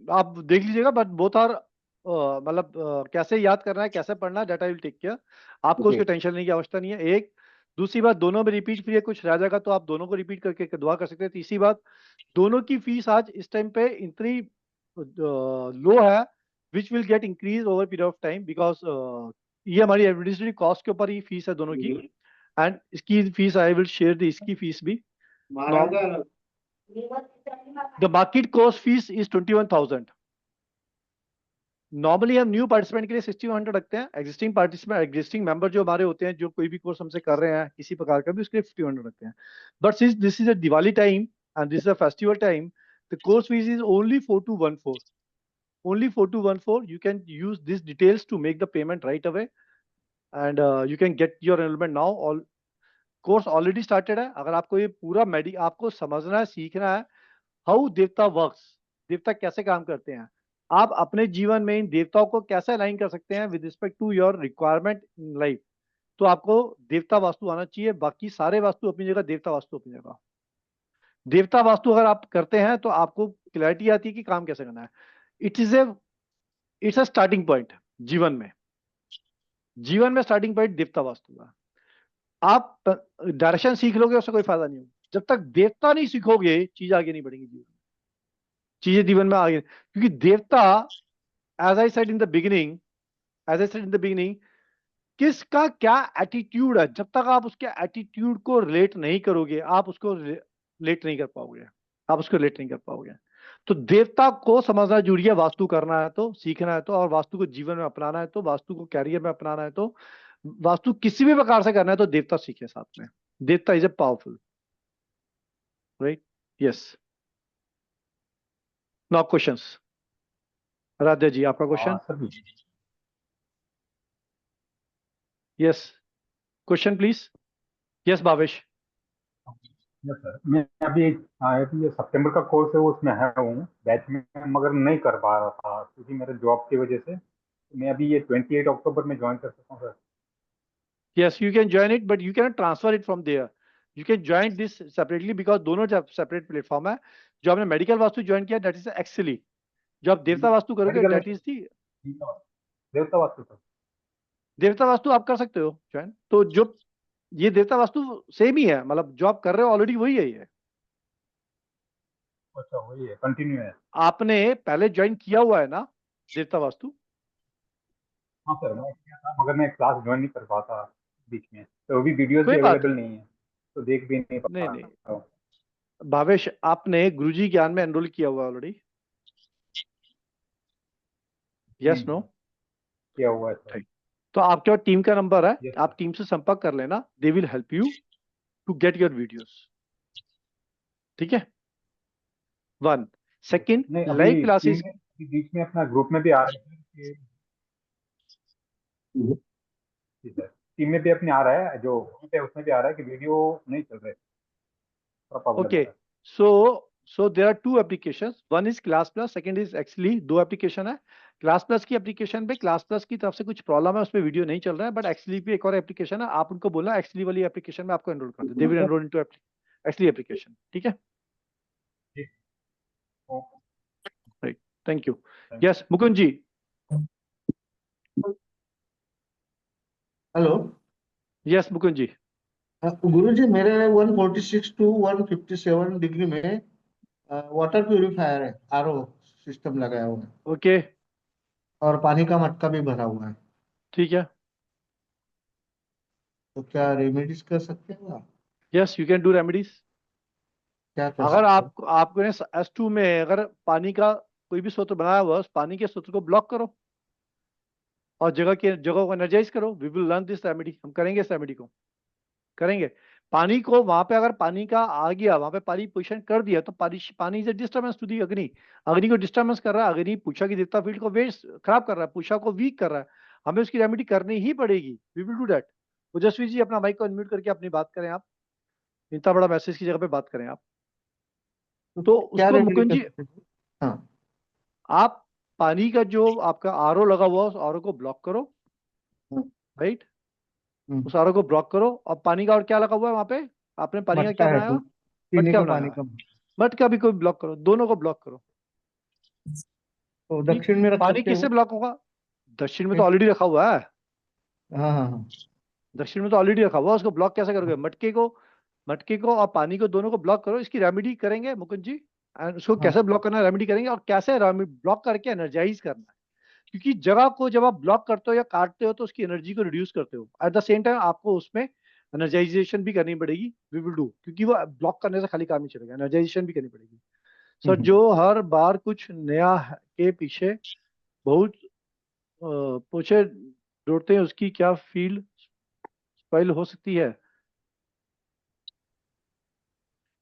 आप देख लीजिएगा, बट बोथ आर, मतलब कैसे याद करना है, कैसे पढ़ना है, that I will take care. आपको जी। उसकी टेंशन लेने की आवश्यकता नहीं है। एक दूसरी बात, दोनों में रिपीट फ्री है, कुछ रह जाएगा तो आप दोनों को रिपीट करके दुआ कर सकते हैं। तीसरी बात, दोनों की फीस आज इस टाइम पे इतनी लो है, which will get increase over period of time, because ये हमारी एडमिनिस्ट्रेटिव कॉस्ट के ऊपर ही फीस है दोनों की एंड इसकी फीस आई विल शेयर दी, इसकी फीस भी। The market cost fees is 21,000। Normally हम न्यू पार्टिसिपेंट के लिए 6100 रखते हैं, एग्जिस्टिंग पार्टिसिपेंट, एग्जिस्टिंग मेंबर जो हमारे होते हैं, जो कोई भी कोर्स हमसे कर रहे हैं किसी प्रकार का भी, उसके लिए 5100 रखते हैं। But since this is a Diwali time and this is a festival time, the course fees is only 4214, only 4214. You can use these details to make the payment right away and you can get your enrollment now. All course already started है। अगर आपको ये पूरा आपको समझना है, सीखना है हाउ देवता वर्क्स, देवता कैसे काम करते हैं, आप अपने जीवन में इन देवताओं को कैसे अलाइन कर सकते हैं with respect to your requirement in life, तो आपको देवता वास्तु आना चाहिए। बाकी सारे वास्तु अपनी जगह, देवता वास्तु अपनी जगह। देवता वास्तु अगर आप करते हैं तो आपको क्लैरिटी आती है कि काम कैसे करना है। इट्स अ स्टार्टिंग पॉइंट जीवन में। जीवन में स्टार्टिंग पॉइंट देवता वास्तु का। आप डायरेक्शन सीख लोगे उससे कोई फायदा नहीं होगा। जब तक देवता नहीं सीखोगे चीज आगे नहीं बढ़ेगी जीवन में, चीजें जीवन में आगे, क्योंकि देवता as I said in the beginning किसका क्या एटीट्यूड है, जब तक आप उसके एटीट्यूड को रिलेट नहीं करोगे आप उसको रिलेट नहीं कर पाओगे। तो देवता को समझना जरूरी है। वास्तु करना है तो, सीखना है तो, और वास्तु को जीवन में अपनाना है तो, वास्तु को कैरियर में अपनाना है तो, वास्तु किसी भी प्रकार से करना है तो देवता सीखे साथ में। Devta is a powerful, right? Yes. Now questions. Radhe ji, आपका question? Yes, question please. Yes Bhavesh. Yes sir, मैं अभी ये सितंबर का कोर्स है वो उसमें है हूँ बैच में, मगर नहीं कर पा रहा था क्योंकि मेरे जॉब की वजह से। मैं अभी ये 28 अक्टूबर में ज्वाइन कर सकता हूँ sir? Yes, you can join it, but you cannot transfer it from there. You can join this separately because दोनों जब सेपरेट प्लेटफॉर्म है। जो आपने मेडिकल वास्तु ज्वाइन किया दैट इज एक्चुअली, जो आप देवता वास्तु करोगे Medical दैट इज दी देवता वास्तु सर। देवता वास्तु आप कर सकते हो ज्वाइन। तो जो ये देवता वास्तु सेम ही है, मतलब जो आप कर रहे हो ऑलरेडी वही है ये। अच्छा, वही है, कंटिन्यू है। आपने पहले ज्वाइन किया हुआ है ना देवता वास्तु? हाँ सर, मैं किया था मगर मैं क्लास ज्वाइन नहीं कर पाता बीच में, तो अभी वीडियोस कोई भी बात अवेलेबल नहीं है तो देख भी नहीं पा नहीं। रहा हूँ। भावेश, आपने गुरुजी ज्ञान में एनरोल किया हुआ ऑलरेडी? Yes no? किया हुआ है सर। तो आपके पास टीम का नंबर है, Yes, आप टीम से संपर्क कर लेना। They will help you to get your videos, ठीक है? 1 सेकंड, नहीं, लाइव अभी क्लासेस। बीच में अपना ग्रुप में भी आ रहा है जी सर, टीम में भी अपने आ रहा है, जो ग्रुप है उसमें भी आ रहा है कि वीडियो नहीं चल रहे, थोड़ा प्रॉब्लम ओके, है। So there are 2 applications, one is class plus, second is actually 2 application है। क्लास प्लस की एप्लीकेशन पे क्लास प्लस की तरफ से कुछ प्रॉब्लम है, उसमें वीडियो नहीं चल रहा है, बट एक्चुअली भी एक और एप्लीकेशन है। आप उनको बोलना एक्चुअली वाली एप्लीकेशन में आपको एनरोल कर दे, they will enrol into actually application, ठीक है? Right, thank you. Yes Mukund ji. Hello. Yes Mukund ji. Guruji, मेरे 146 टू 157 डिग्री में वाटर प्यूरिफायर है, आरओ सिस्टम लगाया हुआ है, ओके, और पानी का मटका भी भरा हुआ है। ठीक है। तो क्या रेमेडीज कर सकते हैं आप? Yes, you can do remedies. क्या कर अगर सकते हैं? आपको S2 में अगर पानी का कोई भी स्रोत बनाया हुआ है, उस पानी के स्रोत को ब्लॉक करो और जगह को एनर्जाइज करो। We will learn this remedy, हम करेंगे इस रेमेडी को, करेंगे। पानी को वहां पे अगर पानी का आ गया, वहां पे पानी पोजिशन कर दिया तो पानी इज डिस्टर्बेंस टू दी अग्नि। अग्नि को डिस्टर्बेंस कर रहा है, अग्नि पूषा की देवता फील्ड को वेस्ट खराब कर रहा है, पूषा को वीक कर रहा है। हमें उसकी रेमेडी करनी ही पड़ेगी। We will do that. Ojaswi ji, अपना माइक को अनम्यूट करके अपनी बात करें आप, इतना बड़ा मैसेज की जगह पे बात करें आप। तो क्या उसको रेमेडी मुकुंद कर जी, सकते हैं? हाँ। आप पानी का जो आपका आरओ लगा हुआ है उस आरओ को ब्लॉक करो, राइट? उस आरओ को ब्लॉक करो। और पानी का और क्या लगा हुआ है वहां पे? आपने पानी का मटका क्या है, बनाया? पीने मटका का बनाया पानी है। का। मटका भी कोई ब्लॉक करो, दोनों को ब्लॉक करो। तो दक्षिण में रख पानी सकते किससे हैं? ब्लॉक होगा? दक्षिण में तो ऑलरेडी रखा हुआ है। हाँ हाँ हाँ। दक्षिण में तो ऑलरेडी रखा हुआ है, उसको ब्लॉक कैसे करोगे? मटके को और पानी को दोनों को ब्लॉक करो। इसकी रेमेडी करेंगे मुकुंद जी, एंड उसको हाँ। कैसे ब्लॉक करना है रेमेडी करेंगे, और कैसे ब्लॉक करके एनर्जाइज करना है। क्योंकि जगह को जब आप ब्लॉक करते हो या काटते हो तो उसकी एनर्जी को रिड्यूस करते हो। एट द सेम टाइम आपको उसमें एनर्जाइजेशन भी करनी पड़ेगी। वी विल डू, क्योंकि वो ब्लॉक करने से खाली काम नहीं चलेगा, एनर्जाइजेशन भी करनी पड़ेगी। सो जो हर बार कुछ नया के पीछे बहुत पूछे जोड़ते हैं, उसकी क्या फील्ड स्पाइल हो सकती है?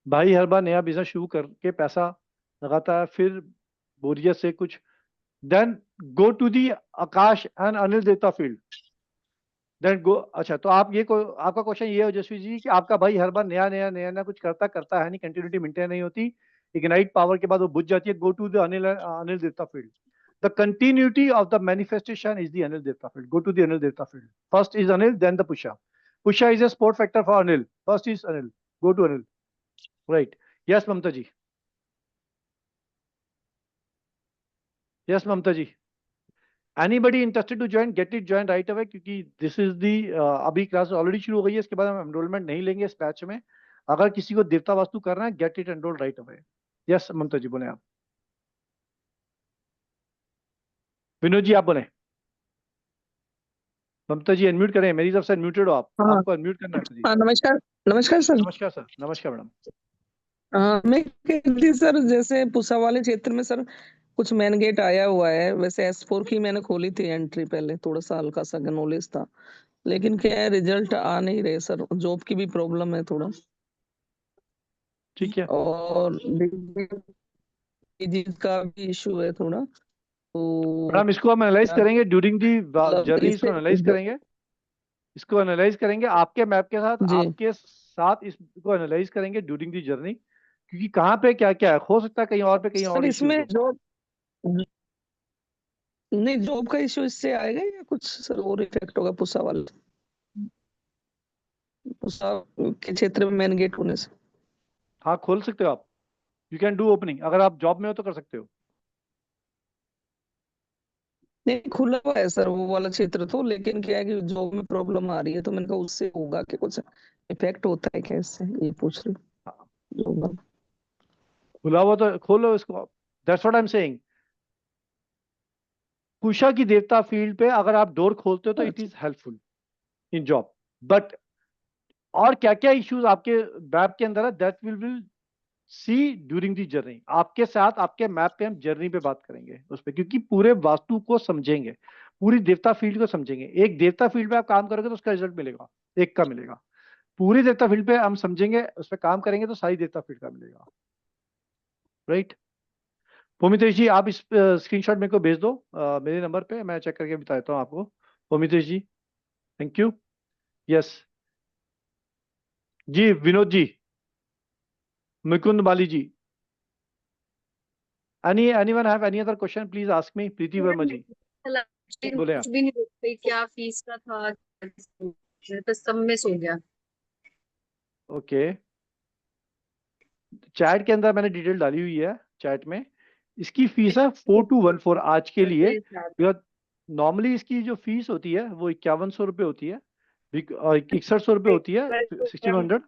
भाई हर बार नया बिजनेस शुरू करके पैसा लगाता है, फिर बोरियत से कुछ, then go to the Aakash and Anil देवता फील्ड, देन गो। अच्छा, तो आप आपका क्वेश्चन ये है जसवी जी कि आपका भाई हर बार नया कुछ करता है नहीं, कंटिन्यूटी मेंटेन नहीं होती, इग्नाइट पावर के बाद वो बुझ जाती है। गो टू द अनिल देवता field. The continuity of the manifestation is the Anil देवता field. Go to the Anil देवता field. First is Anil, then the Pusha. Pusha is a sport factor for Anil. First is Anil. Go to Anil. Right. Yes, Mamta ji. Yes, Mamta ji. Anybody interested to join, get it join right away, क्योंकि this is the अभी class already शुरू हो गई है, इसके बाद हम enrolment नहीं लेंगे इस बैच में. अगर किसी को देवता वास्तु करना है, get it enrol right away. Yes Mamta ji, बोले आप. विनोद जी आप बोले. ममता जी अनम्यूट करें, मेरी तरफ से अनम्यूटेड हो आप. हाँ आपको अनम्यूट करना है जी. हाँ, नमस्कार नमस्कार सर। नमस्कार सर. नमस्कार मैडम. मैं कह रही थी सर, जैसे पूसा वाले क्षेत्र में सर कुछ मेन गेट आया हुआ है, वैसे S4 की मैंने खोली थी एंट्री, पहले थोड़ा सा हल्का सा नॉलेज था, लेकिन क्या है रिजल्ट आ नहीं रहे सर, जॉब की भी प्रॉब्लम है थोड़ा, ठीक है. और का भी इशू है थोड़ा, तो मैडम इसको हम एनालाइज क्या करेंगे ड्यूरिंग दी मतलब जर्नी. इसको इससे एनालाइज करेंगे. इसको एनालाइज करेंगे आपके मैप के साथ. जी आपके साथ इसको एनालाइज करेंगे ड्यूरिंग दी जर्नी, क्योंकि कहाँ पे क्या क्या है. हो सकता है कहीं और पे कहीं सर और इश्यूज इसमें हो. जॉब नहीं, जॉब का इशू इससे आएगा या कुछ सर और इफेक्ट होगा पूसा वाले, पूसा के क्षेत्र में मेन गेट होने से? हाँ खोल सकते हो आप. You can do opening. अगर आप जॉब में हो तो कर सकते हो. नहीं, खुला हुआ है सर वो वाला क्षेत्र तो, लेकिन क्या है कि जॉब में प्रॉब्लम आ रही है, तो मैंने कहा उससे होगा कि कुछ इफेक्ट होता है क्या इससे, ये पूछ रही हाँ, हूँ। खुला हुआ तो खोलो इसको. That's what I am saying. Kusha की देवता फील्ड पे अगर आप डोर खोलते हो तो it is helpful in job. But और क्या क्या इश्यूज आपके मैप के अंदर है, that will see during the journey. आपके साथ आपके मैप पे हम जर्नी पे बात करेंगे उस पे, क्योंकि पूरे वास्तु को समझेंगे, पूरी देवता फील्ड को समझेंगे. एक देवता फील्ड पे आप काम करोगे तो उसका रिजल्ट मिलेगा, एक का मिलेगा. पूरी देवता फील्ड पे हम समझेंगे, उस पर काम करेंगे तो सारी देवता फील्ड का मिलेगा. राइट. भूमितेश जी आप इस स्क्रीनशॉट मेरे को भेज दो मेरे नंबर पे, मैं चेक करके बता देता हूँ आपको. Bhumitesh ji thank you. Yes ji. Vinod ji. Mukund Mali ji. anyone have any other question, please ask me. Preeti Verma ji बोले आप. कुछ भी नहीं देख पाई, क्या फीस का था, तो सब मिस हो गया. ओके. चैट के अंदर मैंने डिटेल डाली हुई है चैट में. इसकी फीस है 4214 आज के लिए. नॉर्मली इसकी जो फीस होती है वो 5100 रुपये होती है, 6100 रुपये होती है, 1600.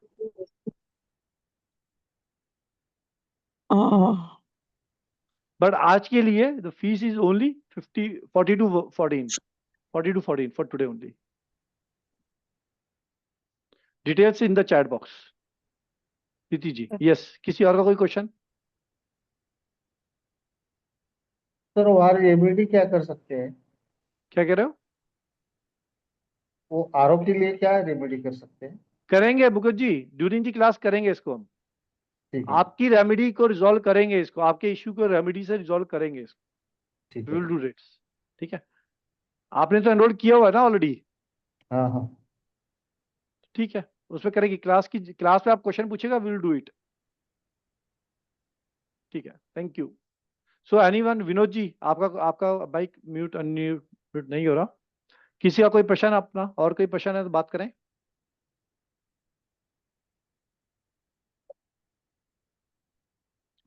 बट आज के लिए the fees is only 4214 for today only. Details in the chat box. Preeti ji. Yes किसी और का कोई क्वेश्चन? सर वहाँ रेमेडी क्या कर सकते हैं? क्या कह रहे हो? वो आरओ के लिए क्या रेमेडी कर सकते हैं? करेंगे मुकुट जी, ड्यूरिंग दी क्लास करेंगे इसको हम. ठीक है, आपकी रेमेडी को रिजॉल्व करेंगे, इसको आपके इश्यू को रेमेडी से रिजॉल्व करेंगे इसको. ठीक विल है. Do it. ठीक है. आपने तो एनरोल किया हुआ है ना ऑलरेडी. हाँ हाँ. ठीक है, उसमें करेंगे. क्लास पे आप क्वेश्चन पूछेगा, विल डू इट. ठीक है. Thank you. So anyone. Vinod ji आपका बाइक म्यूट अनम्यूट नहीं हो रहा. किसी का कोई प्रश्न अपना, और कोई प्रश्न है तो बात करें.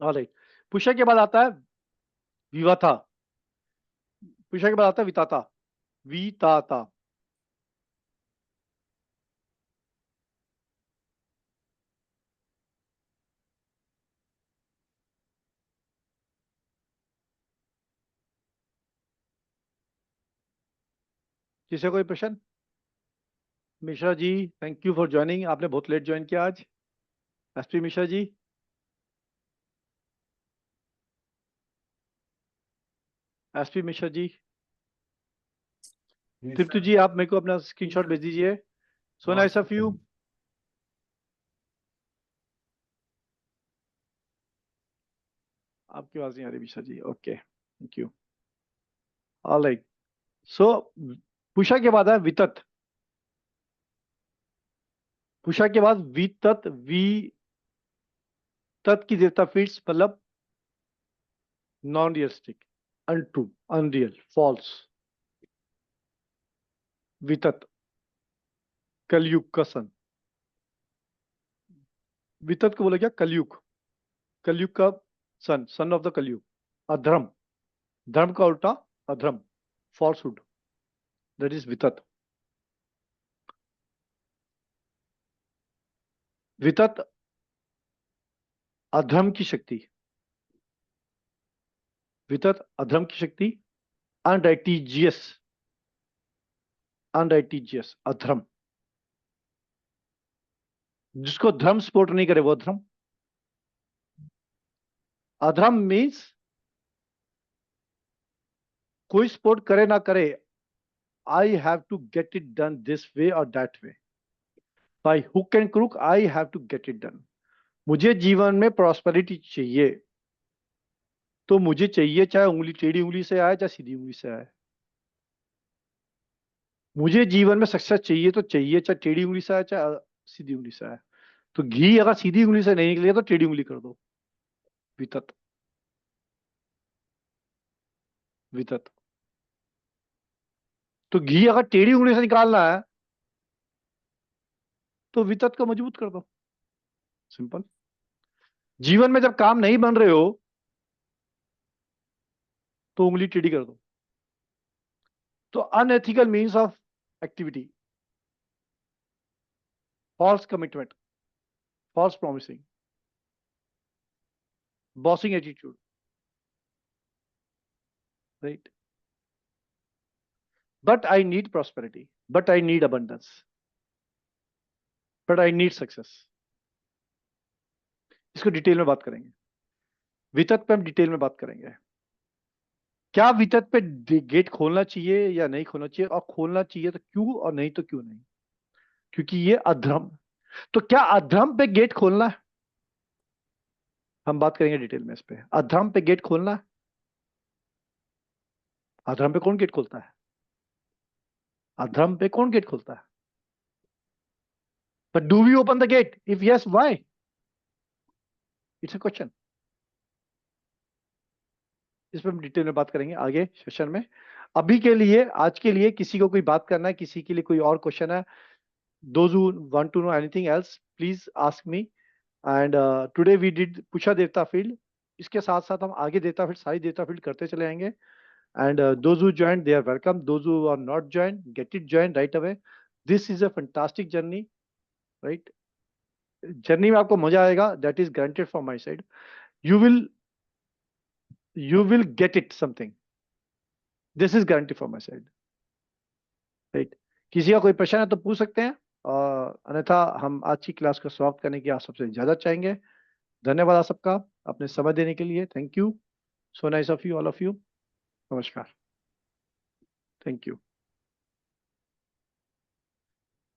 ऑलराइट. पुष्य के बाद आता है विवाथा. पुष्य के बाद आता है विताता. विताता. किसी का कोई प्रश्न? Mishra ji thank you for joining. आपने बहुत लेट ज्वाइन किया आज. एसपी मिश्रा जी. एसपी मिश्रा जी. तृप्ति जी आप मेरे को अपना स्क्रीनशॉट भेज दीजिए. So nice of you. आपकी आवाज नहीं आ रही Mishra ji. Okay thank you. Alright. So Pusha के बाद है वितत. पुषा के बाद वितत. तत् की देवता फील्ड्स मतलब non realistic, untrue, unreal, false. Vitat Kalyug का सन। वितत को बोला क्या? कलयुग, कलयुग का सन, सन ऑफ द कलयुग। अधर्म, धर्म का उल्टा अधर्म, फॉल्सहुड, दैट इज वितत। वितत अधर्म की शक्ति, वितत अधर्म की शक्ति, अनराइटिजियस, अनराइटिजियस अधर्म, जिसको धर्म सपोर्ट नहीं करे वो अधर्म। अधर्म मीन्स कोई सपोर्ट करे ना करे, I have to get it done this way और that way, by hook and crook I have to get it done. मुझे जीवन में प्रॉस्पेरिटी चाहिए तो मुझे चाहिए चाहे उंगली टेढ़ी उंगली से आए चाहे सीधी उंगली से आए। मुझे जीवन में सक्सेस चाहिए तो चाहिए चाहे टेढ़ी उंगली से आए चाहे सीधी उंगली से आए। तो घी अगर सीधी उंगली से नहीं निकलेगा तो टेढ़ी उंगली कर दो, वितत, वितत। तो घी अगर टेढ़ी उंगली से निकालना है तो वितत को मजबूत कर दो, सिंपल। जीवन में जब काम नहीं बन रहे हो तो उंगली टेढ़ी कर दो। तो unethical means of activity, false commitment, false promising, bossing attitude, right. But I need prosperity, but I need abundance, but I need success. इसको डिटेल में बात करेंगे, वितत पे हम डिटेल में बात करेंगे। क्या वितत पे गेट खोलना चाहिए या नहीं खोलना चाहिए, और खोलना चाहिए तो क्यों और नहीं तो क्यों नहीं, क्योंकि ये अधर्म। तो क्या अधर्म पे गेट खोलना है? हम बात करेंगे डिटेल में इस पे। अधर्म पे गेट खोलना है? अधर्म पे कौन गेट खोलता है? अधर्म पे कौन गेट खोलता है? But do we open the gate? If yes, why? It's a question. इस पर हम डिटेल में बात करेंगे आगे सेशन में। अभी के लिए, आज के लिए किसी को कोई बात करना है, किसी के लिए कोई और क्वेश्चन है, those who want to know anything else please ask me, and today we did pusha devta field। इसके साथ साथ हम आगे देवता फील्ड, सारी देवता फील्ड करते चले आएंगे। and those who joined they are welcome, those who are not joined get it joined right away। this is a fantastic journey, right? Journey में आपको मजा आएगा, that is granted from my side। you will get it something, this is guaranteed from my side, right? किसी का कोई प्रश्न है तो पूछ सकते हैं, और अन्यथा हम आज की क्लास को समाप्त करने की आप सबसे इजाजत चाहेंगे। धन्यवाद आप सबका अपने समय देने के लिए। Thank you, so nice of you, all of you. नमस्कार, थैंक यू।